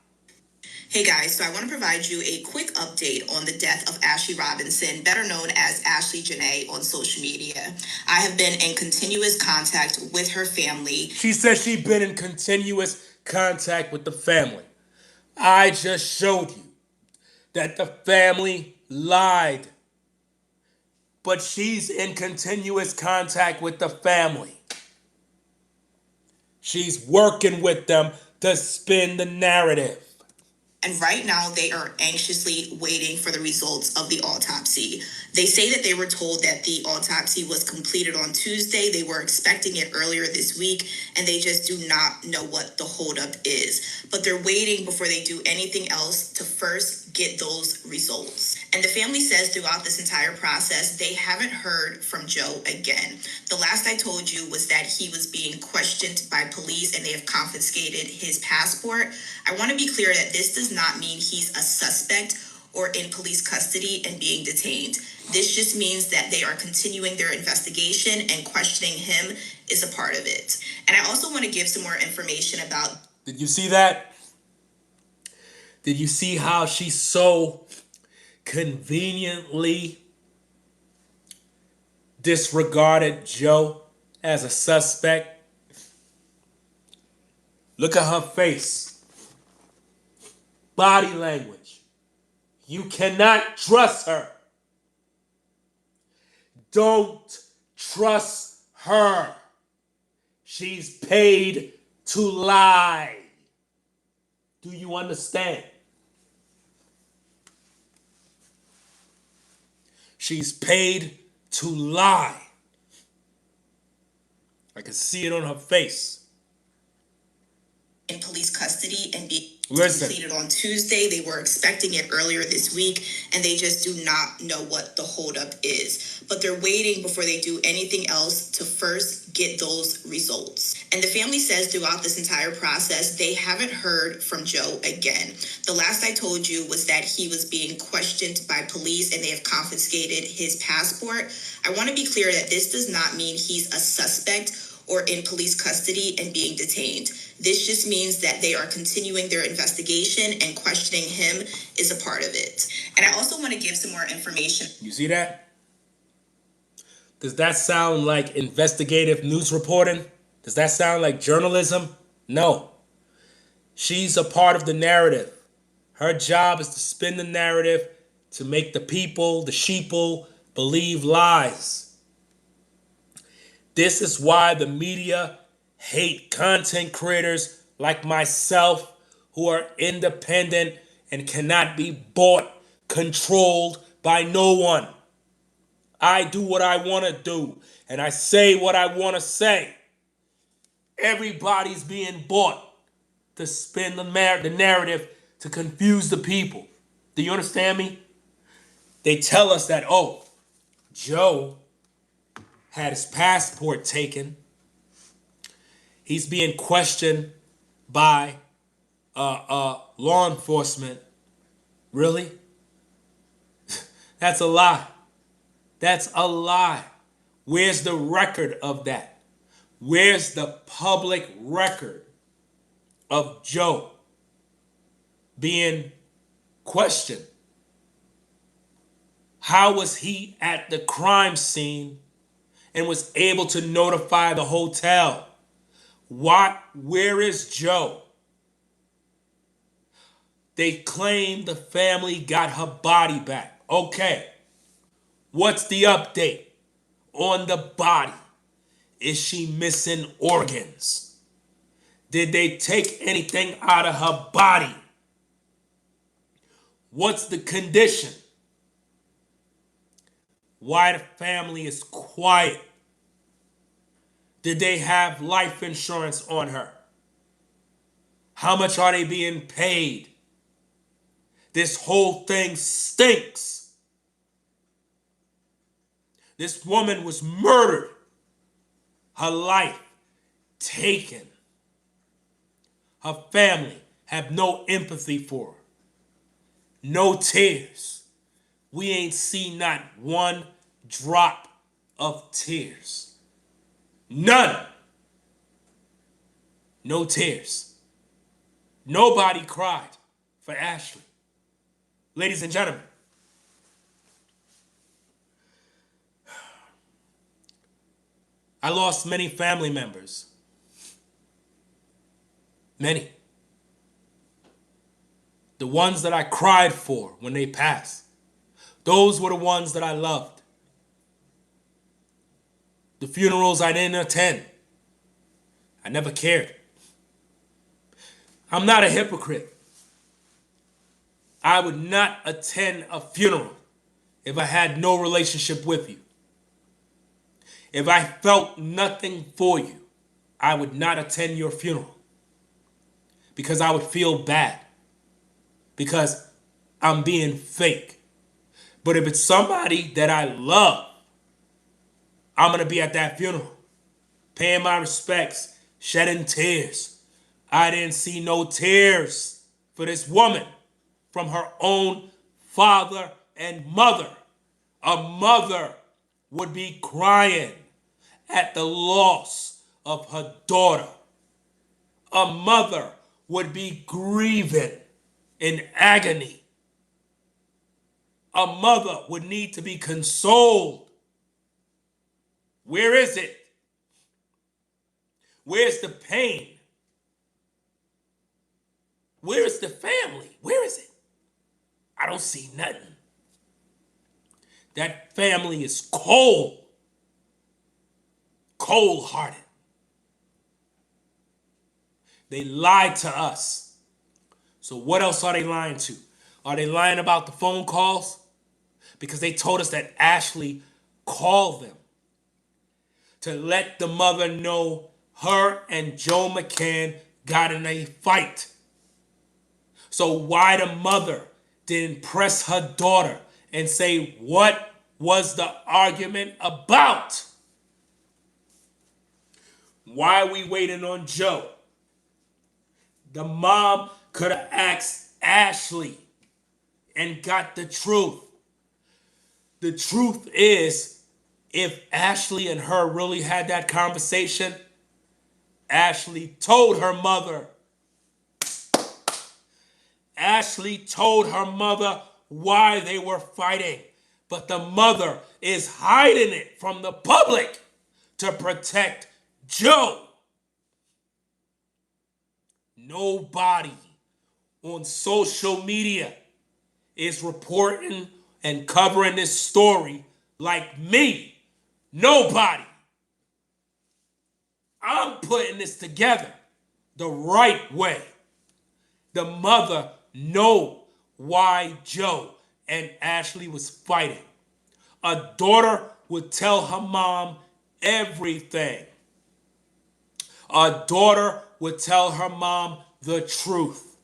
Hey guys, so I want to provide you a quick update on the death of Ashlee Robinson, better known as Ashlee Jenae on social media. I have been in continuous contact with her family. She said she'd been in continuous contact with the family. I just showed you that the family lied. But she's in continuous contact with the family. She's working with them to spin the narrative. And right now, they are anxiously waiting for the results of the autopsy. They say that they were told that the autopsy was completed on Tuesday. They were expecting it earlier this week, and they just do not know what the holdup is. But they're waiting before they do anything else to first get those results. And the family says throughout this entire process, they haven't heard from Joe again. The last I told you was that he was being questioned by police and they have confiscated his passport. I want to be clear that this does not mean he's a suspect or in police custody and being detained. This just means that they are continuing their investigation, and questioning him is a part of it. And I also want to give some more information about... Did you see that? Did you see how she's so conveniently disregarded Joe as a suspect. Look at her face. Body language. You cannot trust her. Don't trust her. She's paid to lie. Do you understand? She's paid to lie. I can see it on her face. In police custody and be Listen. completed on Tuesday. They were expecting it earlier this week, and they just do not know what the holdup is. But they're waiting before they do anything else to first get those results. And the family says throughout this entire process, they haven't heard from Joe again. The last I told you was that he was being questioned by police and they have confiscated his passport. I want to be clear that this does not mean he's a suspect or in police custody and being detained. This just means that they are continuing their investigation and questioning him is a part of it. And I also want to give some more information. You see that? Does that sound like investigative news reporting? Does that sound like journalism? No. She's a part of the narrative. Her job is to spin the narrative to make the people, the sheeple, believe lies. This is why the media hate content creators like myself who are independent and cannot be bought, controlled by no one. I do what I want to do, and I say what I want to say. Everybody's being bought to spin the narrative to confuse the people. Do you understand me? They tell us that, oh, Joe had his passport taken. He's being questioned by law enforcement. Really? That's a lie. That's a lie. Where's the record of that? Where's the public record of Joe being questioned? How was he at the crime scene and was able to notify the hotel? Where is Joe? They claim the family got her body back. Okay. What's the update on the body? Is she missing organs? Did they take anything out of her body? What's the condition? Why the family is quiet? Did they have life insurance on her? How much are they being paid? This whole thing stinks. This woman was murdered. Her life taken. Her family have no empathy for her. No tears. We ain't seen not one drop of tears. None. No tears. Nobody cried for Ashlee. Ladies and gentlemen, I lost many family members. Many. The ones that I cried for when they passed. Those were the ones that I loved. The funerals I didn't attend. I never cared. I'm not a hypocrite. I would not attend a funeral if I had no relationship with you. If I felt nothing for you, I would not attend your funeral. Because I would feel bad. Because I'm being fake. But if it's somebody that I love, I'm going to be at that funeral, paying my respects, shedding tears. I didn't see no tears for this woman from her own father and mother. A mother would be crying at the loss of her daughter. A mother would be grieving in agony. A mother would need to be consoled. Where is it? Where's the pain? Where is the family? Where is it? I don't see nothing. That family is cold. Cold-hearted. They lied to us. So what else are they lying to? Are they lying about the phone calls? Because they told us that Ashlee called them to let the mother know her and Joe McCann got in a fight. So why the mother didn't press her daughter and say, what was the argument about? Why are we waiting on Joe? The mom could have asked Ashlee and got the truth. The truth is, if Ashlee and her really had that conversation, Ashlee told her mother. Ashlee told her mother why they were fighting. But the mother is hiding it from the public to protect Joe. Nobody on social media is reporting and covering this story like me. Nobody. I'm putting this together the right way. The mother know why Joe and Ashlee was fighting. A daughter would tell her mom everything. A daughter would tell her mom the truth.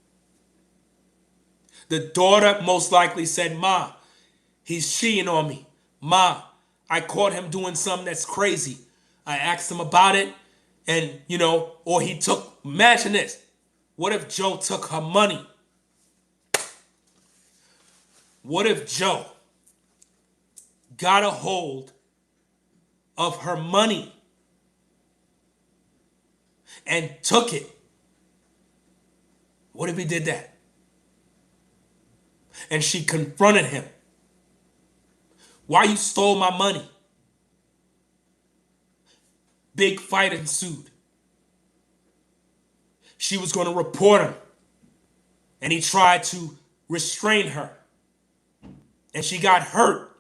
The daughter most likely said, Ma, he's cheating on me. Ma, I caught him doing something that's crazy. I asked him about it and, or he took, imagine this. What if Joe took her money? What if Joe got a hold of her money and took it? What if he did that? And she confronted him. Why you stole my money? Big fight ensued. She was going to report him. And he tried to restrain her. And she got hurt.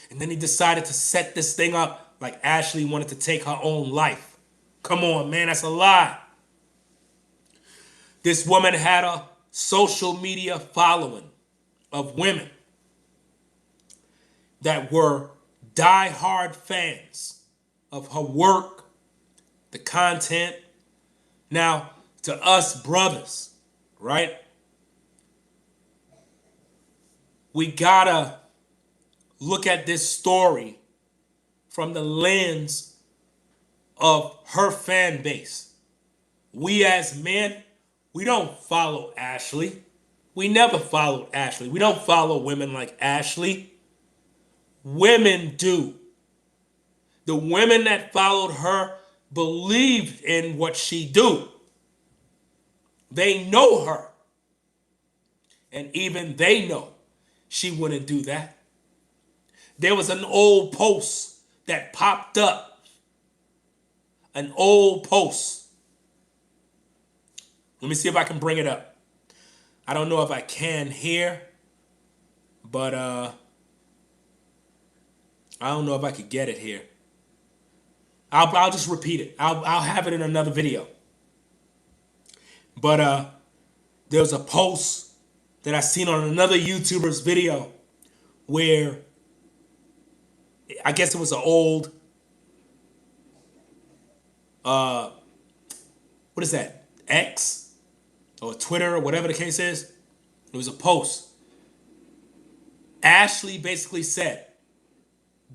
And then he decided to set this thing up like Ashlee wanted to take her own life. Come on, man, that's a lie. This woman had a social media following of women that were die-hard fans of her work, the content. Now, to us brothers, right? We gotta look at this story from the lens of her fan base. We as men, we don't follow Ashlee. We never followed Ashlee. We don't follow women like Ashlee. Women do. The women that followed her believed in what she do. They know her. And even they know she wouldn't do that. There was an old post that popped up. An old post. Let me see if I can bring it up. I don't know if I can here, but I don't know if I could get it here. I'll just repeat it. I'll have it in another video. But there's a post that I seen on another YouTuber's video where I guess it was an old what is that? X or Twitter or whatever the case is. It was a post. Ashlee basically said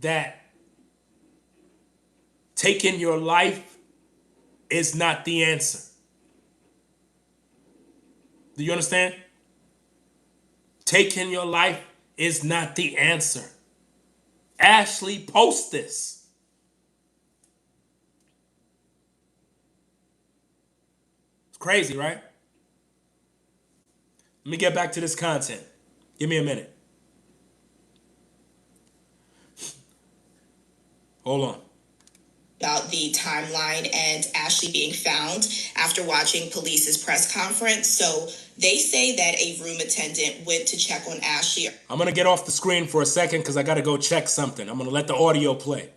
that taking your life is not the answer. Do you understand? Taking your life is not the answer. Ashlee posts this. It's crazy, right? Let me get back to this content. Give me a minute. Hold on. About the timeline and Ashlee being found after watching police's press conference. So they say that a room attendant went to check on Ashlee. I'm going to get off the screen for a second because I got to go check something. I'm going to let the audio play.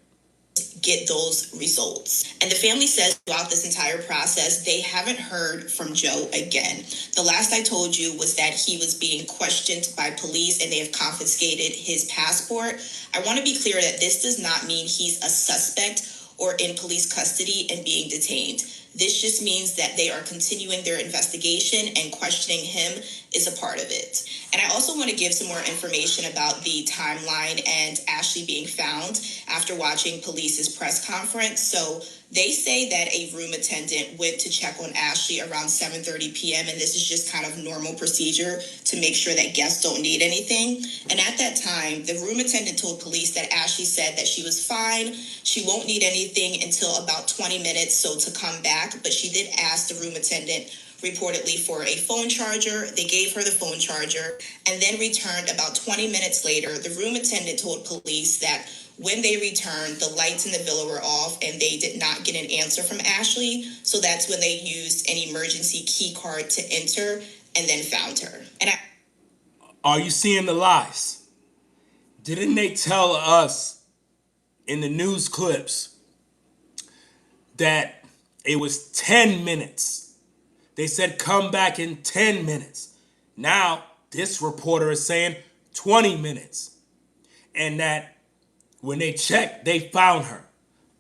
Get those results. And the family says throughout this entire process, they haven't heard from Joe again. The last I told you was that he was being questioned by police and they have confiscated his passport. I want to be clear that this does not mean he's a suspect or in police custody and being detained. This just means that they are continuing their investigation and questioning him is a part of it. And I also want to give some more information about the timeline and Ashlee being found after watching police's press conference. So they say that a room attendant went to check on Ashlee around 7:30 p.m. And this is just kind of normal procedure to make sure that guests don't need anything. And at that time, the room attendant told police that Ashlee said that she was fine. She won't need anything until about 20 minutes, so to come back. But she did ask the room attendant reportedly for a phone charger. They gave her the phone charger and then returned about 20 minutes later. The room attendant told police that when they returned, the lights in the villa were off and they did not get an answer from Ashlee. So that's when they used an emergency key card to enter and then found her. Are you seeing the lies? Didn't they tell us in the news clips that it was 10 minutes? They said come back in 10 minutes. Now, this reporter is saying 20 minutes. And that when they checked, they found her.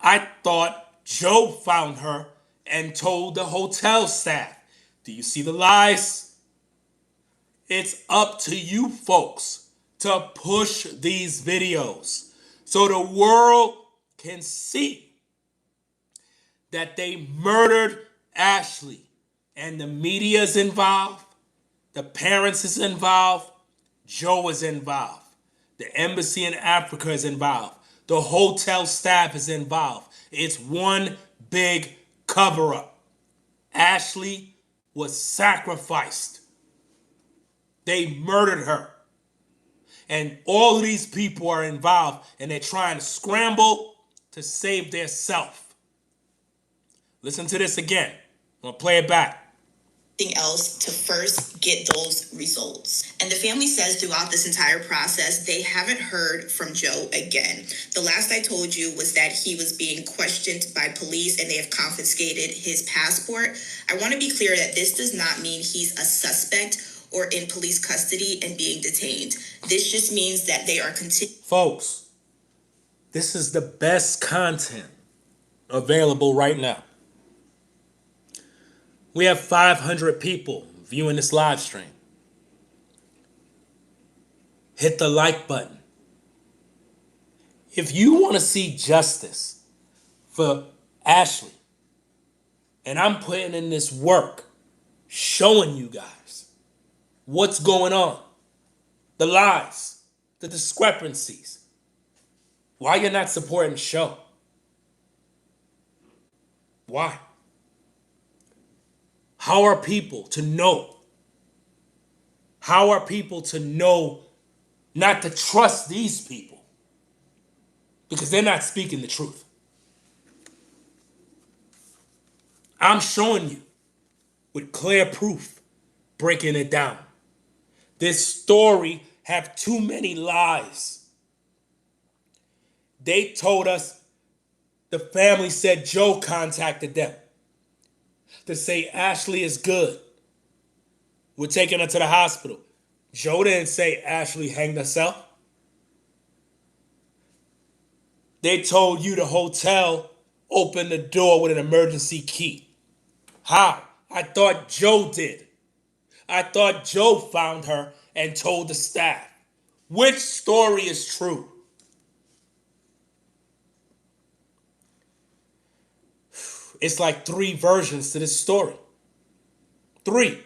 I thought Joe found her and told the hotel staff. Do you see the lies? It's up to you folks to push these videos so the world can see that they murdered Ashlee. And the media is involved. The parents is involved. Joe is involved. The embassy in Africa is involved. The hotel staff is involved. It's one big cover-up. Ashlee was sacrificed. They murdered her. And all of these people are involved and they're trying to scramble to save their self. Listen to this again. I'm going to play it back. Else to first get those results. And the family says throughout this entire process, they haven't heard from Joe again. The last I told you was that he was being questioned by police and they have confiscated his passport. I want to be clear that this does not mean he's a suspect or in police custody and being detained. This just means that they are Folks, this is the best content available right now. We have 500 people viewing this live stream. Hit the like button. If you want to see justice for Ashlee, and I'm putting in this work, showing you guys what's going on, the lies, the discrepancies, why you're not supporting the show? Why? How are people to know? How are people to know not to trust these people? Because they're not speaking the truth. I'm showing you with clear proof, breaking it down. This story have too many lies. They told us, the family said Joe contacted them to say Ashlee is good. We're taking her to the hospital. Joe didn't say Ashlee hanged herself. They told you the hotel opened the door with an emergency key. How? I thought Joe did. I thought Joe found her and told the staff. Which story is true? It's like 3 versions to this story. 3.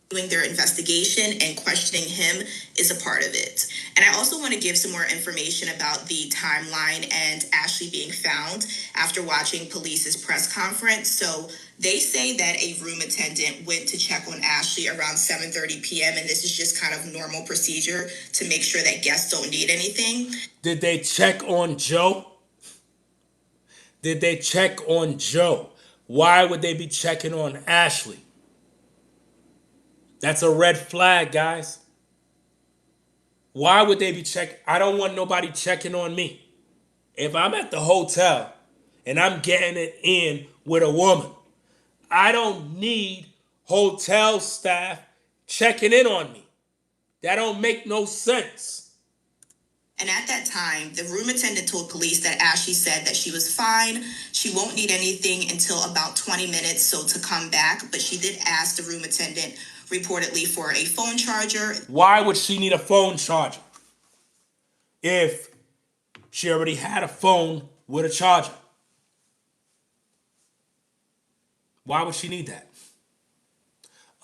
Doing their investigation and questioning him is a part of it. And I also want to give some more information about the timeline and Ashlee being found after watching police's press conference. So they say that a room attendant went to check on Ashlee around 7:30 p.m. And this is just kind of normal procedure to make sure that guests don't need anything. Did they check on Joe did they check on Joe? Why would they be checking on Ashlee? That's a red flag, guys. Why would they be checking? I don't want nobody checking on me. If I'm at the hotel and I'm getting it in with a woman, I don't need hotel staff checking in on me. That don't make no sense. And at that time, the room attendant told police that Ashlee said that she was fine. She won't need anything until about 20 minutes so to come back. But she did ask the room attendant reportedly for a phone charger. Why would she need a phone charger if she already had a phone with a charger? Why would she need that?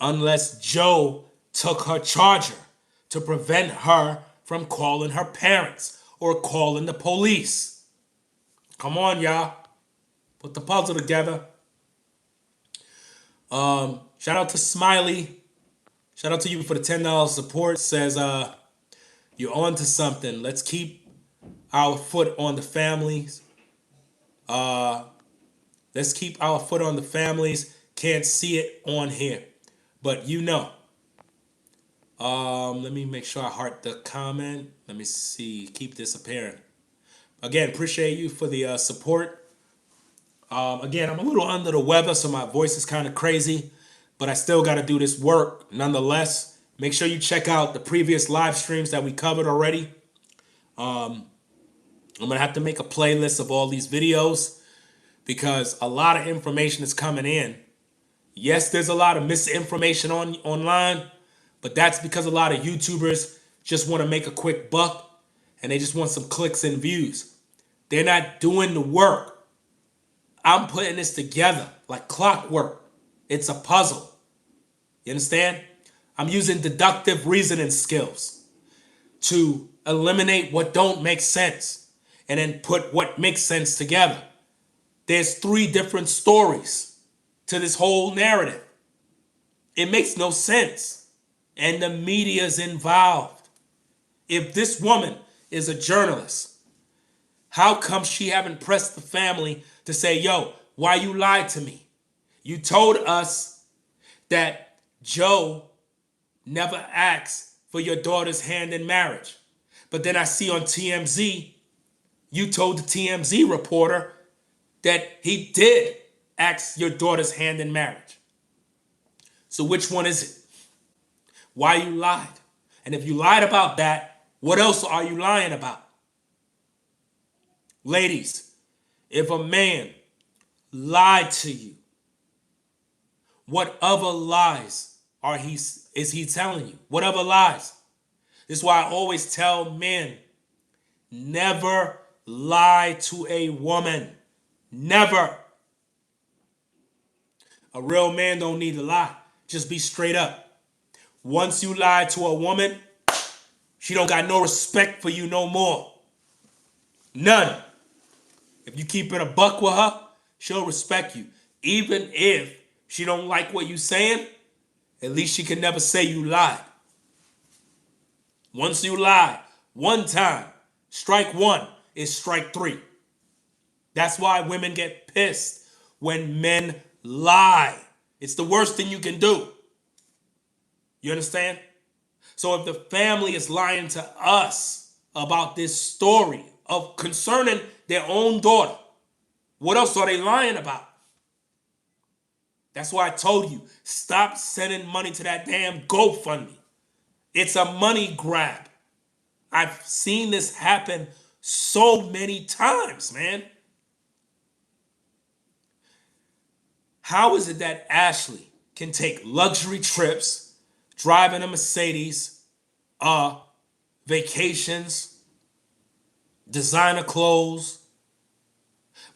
Unless Joe took her charger to prevent her from calling her parents or calling the police. Come on, y'all. Put the puzzle together. Shout out to Smiley. Shout out to you for the $10 support. Says, you're on to something. Let's keep our foot on the families. Let's keep our foot on the families. Can't see it on here. But you know. Let me make sure I heart the comment. Let me see. Keep this appearing. Again, appreciate you for the support. Again, I'm a little under the weather, so my voice is kind of crazy. But I still got to do this work nonetheless. Make sure you check out the previous live streams that we covered already. I'm going to have to make a playlist of all these videos because a lot of information is coming in. Yes, there's a lot of misinformation online, but that's because a lot of YouTubers just want to make a quick buck and they just want some clicks and views. They're not doing the work. I'm putting this together like clockwork. It's a puzzle. You understand? I'm using deductive reasoning skills to eliminate what don't make sense and then put what makes sense together. There's 3 different stories to this whole narrative. It makes no sense. And the media's involved. If this woman is a journalist, how come she haven't pressed the family to say, yo, why you lied to me? You told us that Joe never asked for your daughter's hand in marriage. But then I see on TMZ, you told the TMZ reporter that he did ask your daughter's hand in marriage. So which one is it? Why you lied? And if you lied about that, what else are you lying about? Ladies, if a man lied to you, what other lies is he telling you? What other lies? This is why I always tell men, never lie to a woman. Never. A real man don't need to lie. Just be straight up. Once you lie to a woman, she don't got no respect for you no more. None. If you keep it a buck with her, she'll respect you. Even if she don't like what you saying, at least she can never say you lied. Once you lie, one time, strike 1 is strike 3. That's why women get pissed when men lie. It's the worst thing you can do. You understand? So if the family is lying to us about this story of concerning their own daughter, what else are they lying about? That's why I told you, stop sending money to that damn GoFundMe. It's a money grab. I've seen this happen so many times, man. How is it that Ashlee can take luxury trips, driving a Mercedes, vacations, designer clothes,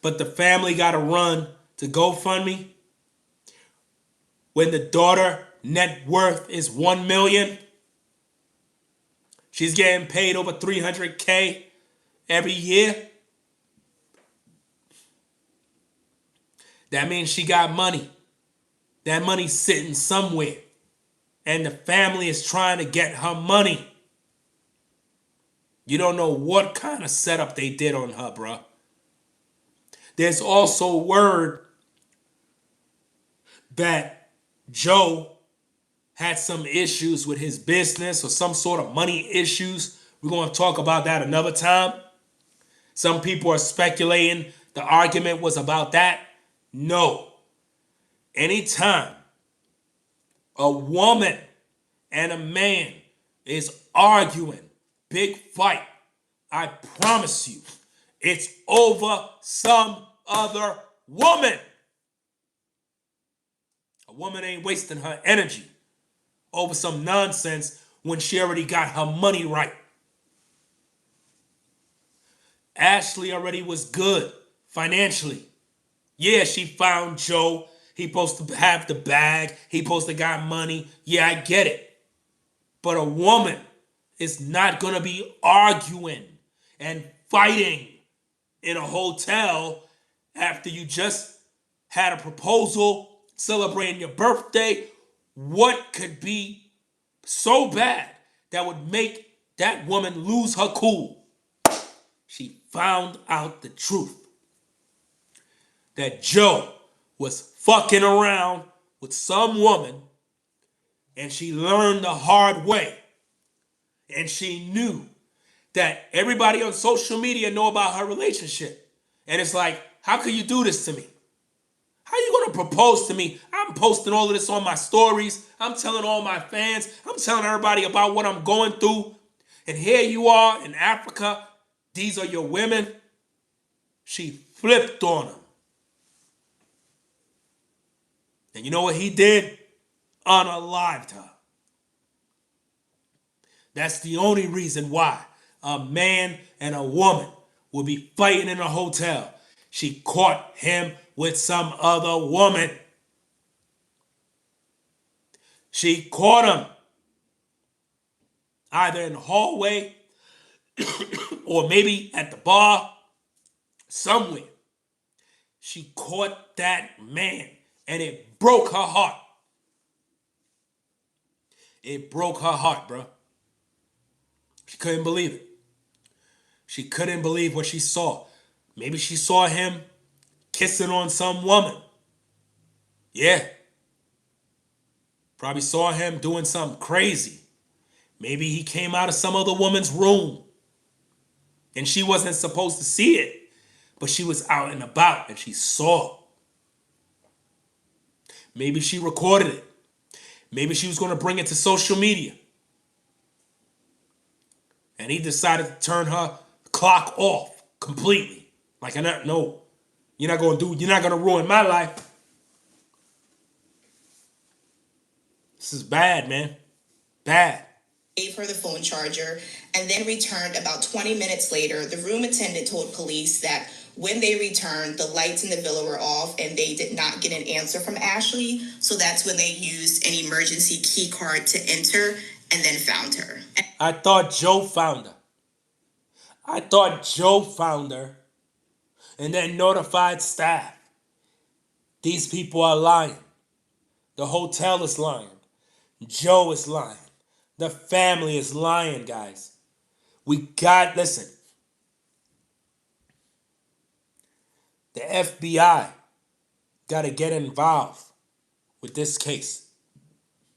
but the family got to run to GoFundMe when the daughter net worth is $1 million? She's getting paid over $300K every year. That means she got money. That money's sitting somewhere. And the family is trying to get her money. You don't know what kind of setup they did on her, bruh. There's also word that Joe had some issues with his business or some sort of money issues. We're going to talk about that another time. Some people are speculating the argument was about that. No. Anytime a woman and a man is arguing, big fight, I promise you, it's over some other woman. A woman ain't wasting her energy over some nonsense when she already got her money right. Ashlee already was good financially. Yeah, she found Joe. He supposed to have the bag. He supposed to got money. Yeah, I get it. But a woman is not going to be arguing and fighting in a hotel after you just had a proposal, celebrating your birthday. What could be so bad that would make that woman lose her cool? She found out the truth. That Joe was fucking around with some woman, and she learned the hard way. And she knew that everybody on social media know about her relationship. And it's like, how could you do this to me? How you gonna propose to me? I'm posting all of this on my stories. I'm telling all my fans. I'm telling everybody about what I'm going through. And here you are in Africa. These are your women. She flipped on him. And you know what he did? Unalived her. That's the only reason why a man and a woman will be fighting in a hotel. She caught him with some other woman. She caught him either in the hallway or maybe at the bar, somewhere. She caught that man and it broke her heart. It broke her heart, bro. She couldn't believe it. She couldn't believe what she saw. Maybe she saw him kissing on some woman. Yeah. Probably saw him doing something crazy. Maybe he came out of some other woman's room and she wasn't supposed to see it, but she was out and about and she saw. Maybe she recorded it. Maybe she was going to bring it to social media. And he decided to turn her clock off completely. Like, no, you're not going to ruin my life. This is bad, man. Bad. Gave her the phone charger and then returned about 20 minutes later. The room attendant told police that when they returned, the lights in the villa were off and they did not get an answer from Ashlee. So that's when they used an emergency key card to enter and then found her. I thought Joe found her and then notified staff. These people are lying. The hotel is lying. Joe is lying. The family is lying, guys. Listen. The FBI got to get involved with this case.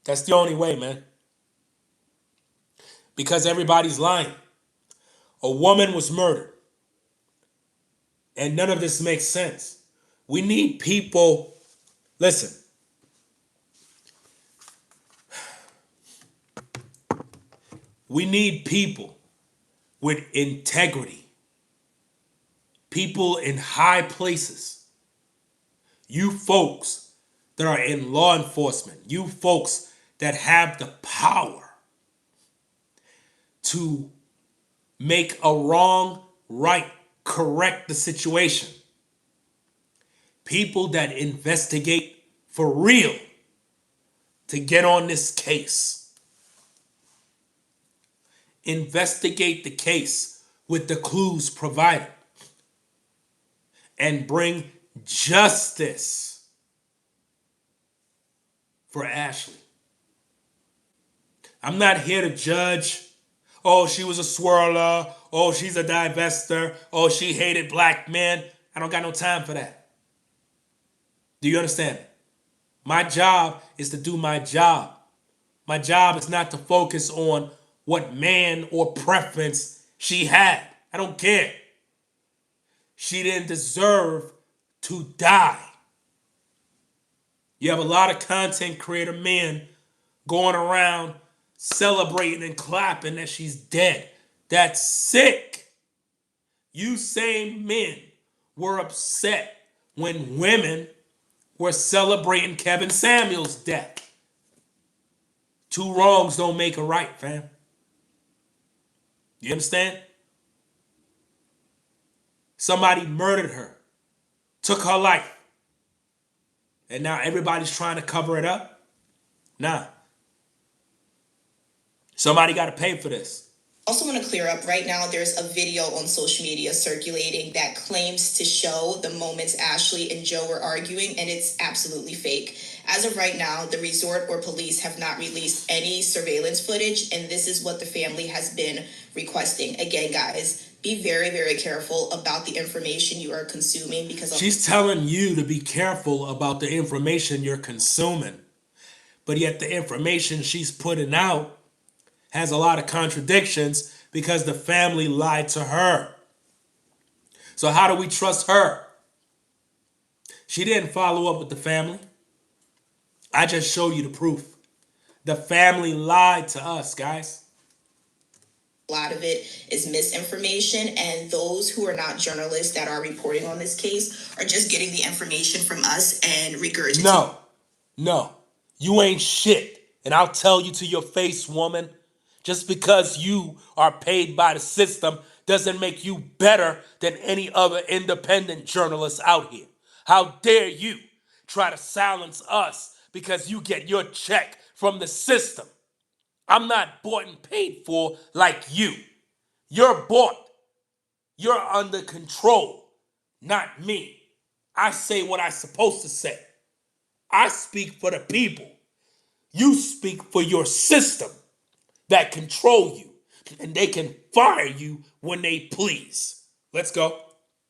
That's the only way, man. Because everybody's lying. A woman was murdered. And none of this makes sense. We need people. Listen. We need people with integrity. People in high places. You folks that are in law enforcement. You folks that have the power to make a wrong right, correct the situation. People that investigate for real to get on this case. Investigate the case with the clues provided and bring justice for Ashlee. I'm not here to judge. Oh, she was a swirler. Oh, she's a divester. Oh, she hated black men. I don't got no time for that. Do you understand? My job is to do my job. My job is not to focus on what man or preference she had. I don't care. She didn't deserve to die. You have a lot of content creator men going around celebrating and clapping that she's dead. That's sick. You same men were upset when women were celebrating Kevin Samuels' death. Two wrongs don't make a right, fam. You understand? Somebody murdered her, took her life, and now everybody's trying to cover it up? Nah. Somebody got to pay for this. Also want to clear up, right now there's a video on social media circulating that claims to show the moments Ashlee and Joe were arguing, and it's absolutely fake. As of right now, the resort or police have not released any surveillance footage, and this is what the family has been requesting. Again, guys, be very, very careful about the information you are consuming, because she's telling you to be careful about the information you're consuming, but yet the information she's putting out has a lot of contradictions because the family lied to her. So how do we trust her? She didn't follow up with the family. I just showed you the proof. The family lied to us, guys. A lot of it is misinformation, and those who are not journalists that are reporting on this case are just getting the information from us and regurgitating. No, you ain't shit. And I'll tell you to your face, woman. Just because you are paid by the system doesn't make you better than any other independent journalist out here. How dare you try to silence us because you get your check from the system? I'm not bought and paid for like you. You're bought. You're under control, not me. I say what I'm supposed to say. I speak for the people. You speak for your system that control you, and they can fire you when they please. Let's go.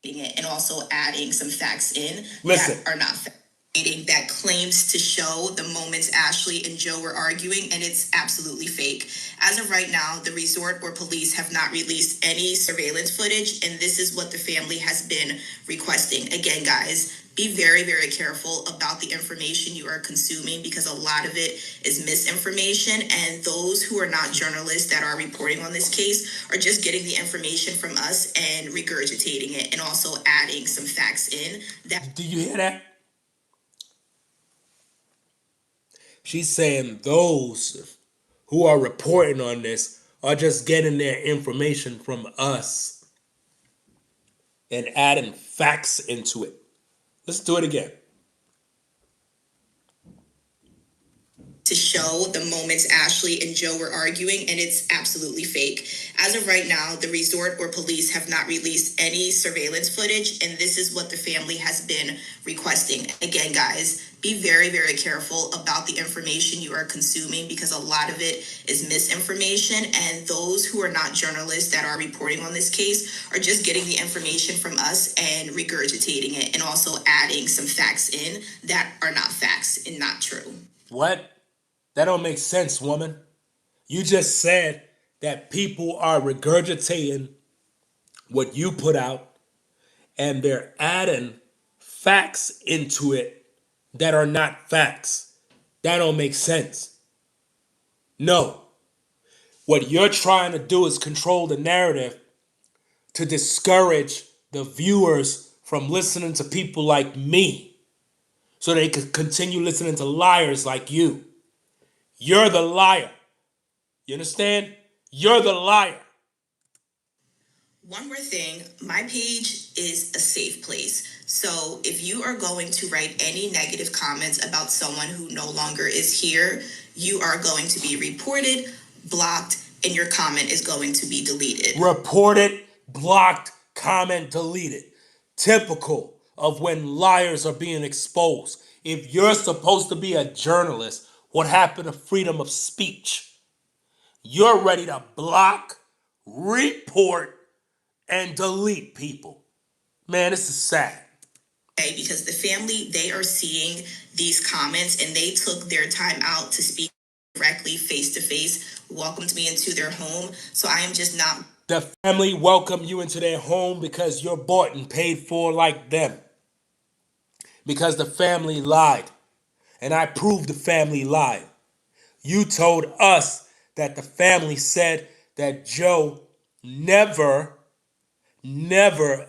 And also adding some facts in Listen. that are not facts. That claims to show the moments Ashlee and Joe were arguing, and it's absolutely fake. As of right now, the resort or police have not released any surveillance footage, and this is what the family has been requesting. Again, guys, be very, very careful about the information you are consuming, because a lot of it is misinformation, and those who are not journalists that are reporting on this case are just getting the information from us and regurgitating it, and also adding some facts in that. Do you hear that? She's saying those who are reporting on this are just getting their information from us and adding facts into it. Let's do it again. To show the moments Ashlee and Joe were arguing, and it's absolutely fake. As of right now, the resort or police have not released any surveillance footage, and this is what the family has been requesting. Again, guys, be very, very careful about the information you are consuming, because a lot of it is misinformation, and those who are not journalists that are reporting on this case are just getting the information from us and regurgitating it, and also adding some facts in that are not facts and not true. What? That don't make sense, woman. You just said that people are regurgitating what you put out, and they're adding facts into it that are not facts. That don't make sense. No. What you're trying to do is control the narrative to discourage the viewers from listening to people like me so they can continue listening to liars like you. You're the liar. You understand? You're the liar. One more thing, my page is a safe place. So if you are going to write any negative comments about someone who no longer is here, you are going to be reported, blocked, and your comment is going to be deleted. Reported, blocked, comment deleted. Typical of when liars are being exposed. If you're supposed to be a journalist, what happened to freedom of speech? You're ready to block, report, and delete people. Man, this is sad. Because the family, they are seeing these comments and they took their time out to speak directly face to face, welcomed me into their home. So I am just not. The family welcomed you into their home because you're bought and paid for like them. Because the family lied. And I proved the family lied. You told us that the family said that Joe never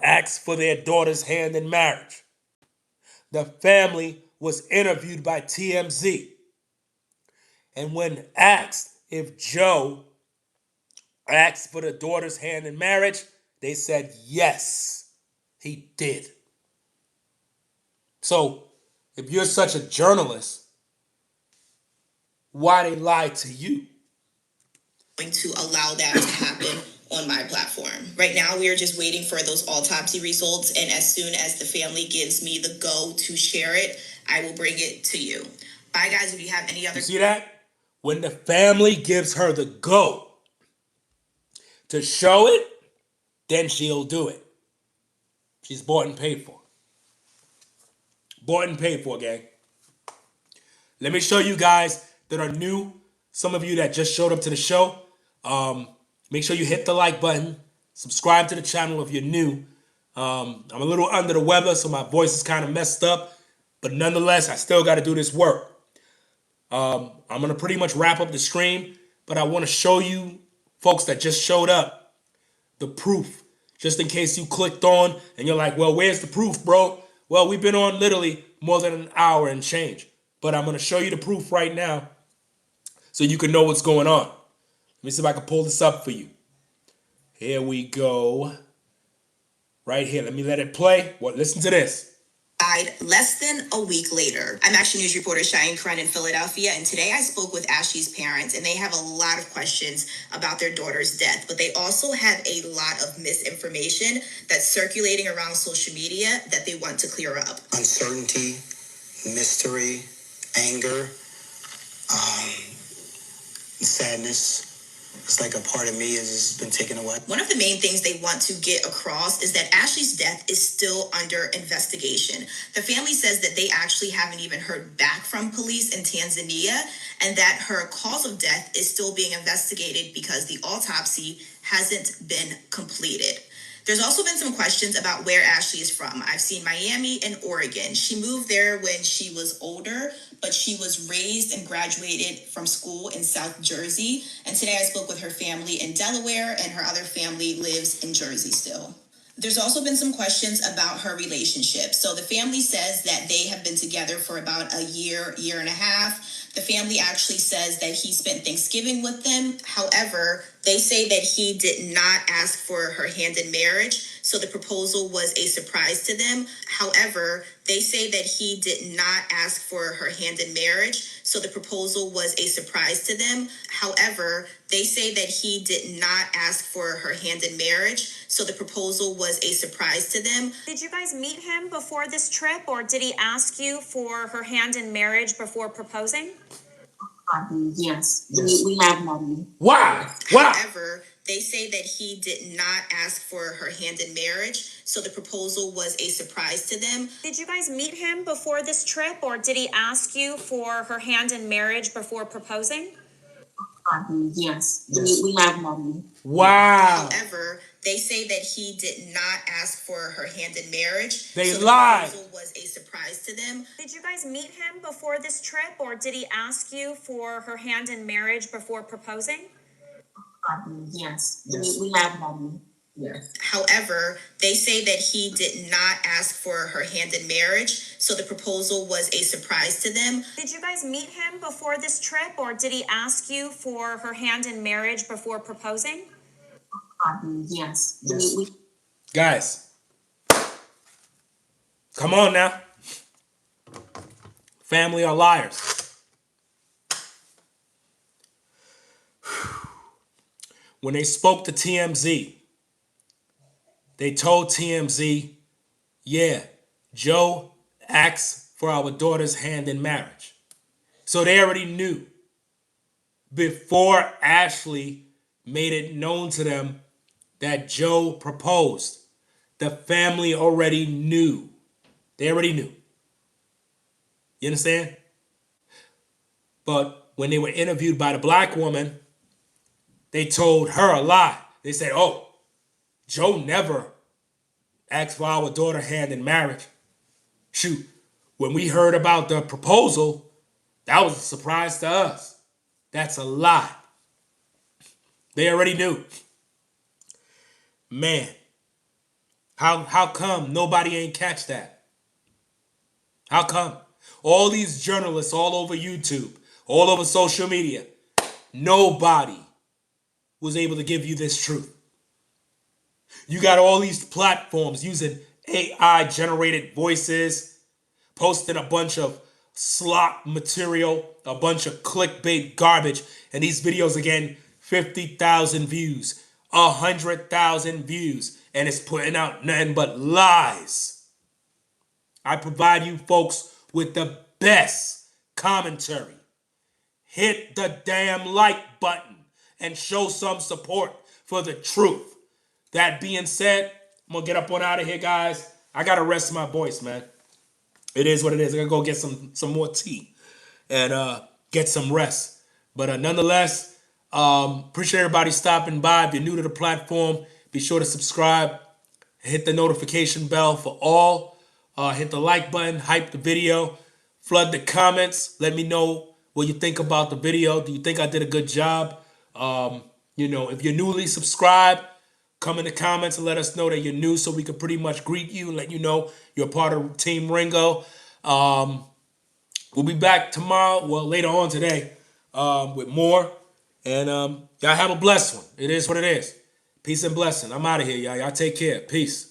asked for their daughter's hand in marriage. The family was interviewed by TMZ. And when asked if Joe asked for the daughter's hand in marriage, they said yes, he did. So if you're such a journalist, why they lied to you? Going to allow that to happen on my platform. Right now, we are just waiting for those autopsy results. And as soon as the family gives me the go to share it, I will bring it to you. Bye, guys. If you have any other... You see that? When the family gives her the go to show it, then she'll do it. She's bought and paid for. Bought and paid for, gang. Let me show you guys that are new. Some of you that just showed up to the show. Make sure you hit the like button. Subscribe to the channel if you're new. I'm a little under the weather, so my voice is kind of messed up. But nonetheless, I still got to do this work. I'm going to pretty much wrap up the stream. But I want to show you folks that just showed up the proof. Just in case you clicked on and you're like, well, where's the proof, bro? Well, we've been on literally more than an hour and change. But I'm going to show you the proof right now so you can know what's going on. Let me see if I can pull this up for you. Here we go. Right here. Let me let it play. Well, listen to this. Died less than a week later. I'm Ashlee News reporter Cheyenne Curran in Philadelphia, and today I spoke with Ashlee's parents, and they have a lot of questions about their daughter's death, but they also have a lot of misinformation that's circulating around social media that they want to clear up. Uncertainty, mystery, anger, sadness. It's like a part of me has been taken away. One of the main things they want to get across is that Ashlee's death is still under investigation. The family says that they actually haven't even heard back from police in Tanzania and that her cause of death is still being investigated because the autopsy hasn't been completed. There's also been some questions about where Ashlee is from. I've seen Miami and Oregon. She moved there when she was older, but she was raised and graduated from school in South Jersey. And today I spoke with her family in Delaware, and her other family lives in Jersey still. There's also been some questions about her relationship. So the family says that they have been together for about a year and a half. The family actually says that he spent Thanksgiving with them. However, they say that he did not ask for her hand in marriage, so the proposal was a surprise to them. However, they say that he did not ask for her hand in marriage, so the proposal was a surprise to them. However, they say that he did not ask for her hand in marriage, so the proposal was a surprise to them. Did you guys meet him before this trip, or did he ask you for her hand in marriage before proposing? Yes. We have money. Why? However, they say that he did not ask for her hand in marriage, so the proposal was a surprise to them. Did you guys meet him before this trip, or did he ask you for her hand in marriage before proposing? Yes. We have money. Wow. However, they say that he did not ask for her hand in marriage. They so lied. The proposal was a surprise to them. Did you guys meet him before this trip, or did he ask you for her hand in marriage before proposing? Yes. We have money. Yes. However, they say that he did not ask for her hand in marriage, so the proposal was a surprise to them. Did you guys meet him before this trip, or did he ask you for her hand in marriage before proposing? Yes. Guys, come on now. Family are liars. When they spoke to TMZ, they told TMZ, yeah, Joe asked for our daughter's hand in marriage. So they already knew before Ashlee made it known to them that Joe proposed. The family already knew. They already knew. You understand? But when they were interviewed by the black woman, they told her a lie. They said, oh, Joe never asked for our daughter's hand in marriage. Shoot, when we heard about the proposal, that was a surprise to us. That's a lie. They already knew. Man, how come nobody ain't catch that? How come? All these journalists all over YouTube, all over social media, nobody was able to give you this truth. You got all these platforms using AI-generated voices, posting a bunch of slop material, a bunch of clickbait garbage, and these videos are getting 50,000 views, 100,000 views, and it's putting out nothing but lies. I provide you folks with the best commentary. Hit the damn like button and show some support for the truth. That being said, I'm going to get up on out of here, guys. I got to rest my voice, man. It is what it is. I got to go get some more tea and get some rest. But nonetheless, appreciate everybody stopping by. If you're new to the platform, be sure to subscribe. Hit the notification bell for all. Hit the like button. Hype the video. Flood the comments. Let me know what you think about the video. Do you think I did a good job? If you're newly subscribed, come in the comments and let us know that you're new so we can pretty much greet you and let you know you're part of Team Ringo. We'll be back tomorrow, well, later on today, with more. And y'all have a blessed one. It is what it is. Peace and blessing. I'm out of here, y'all. Y'all take care. Peace.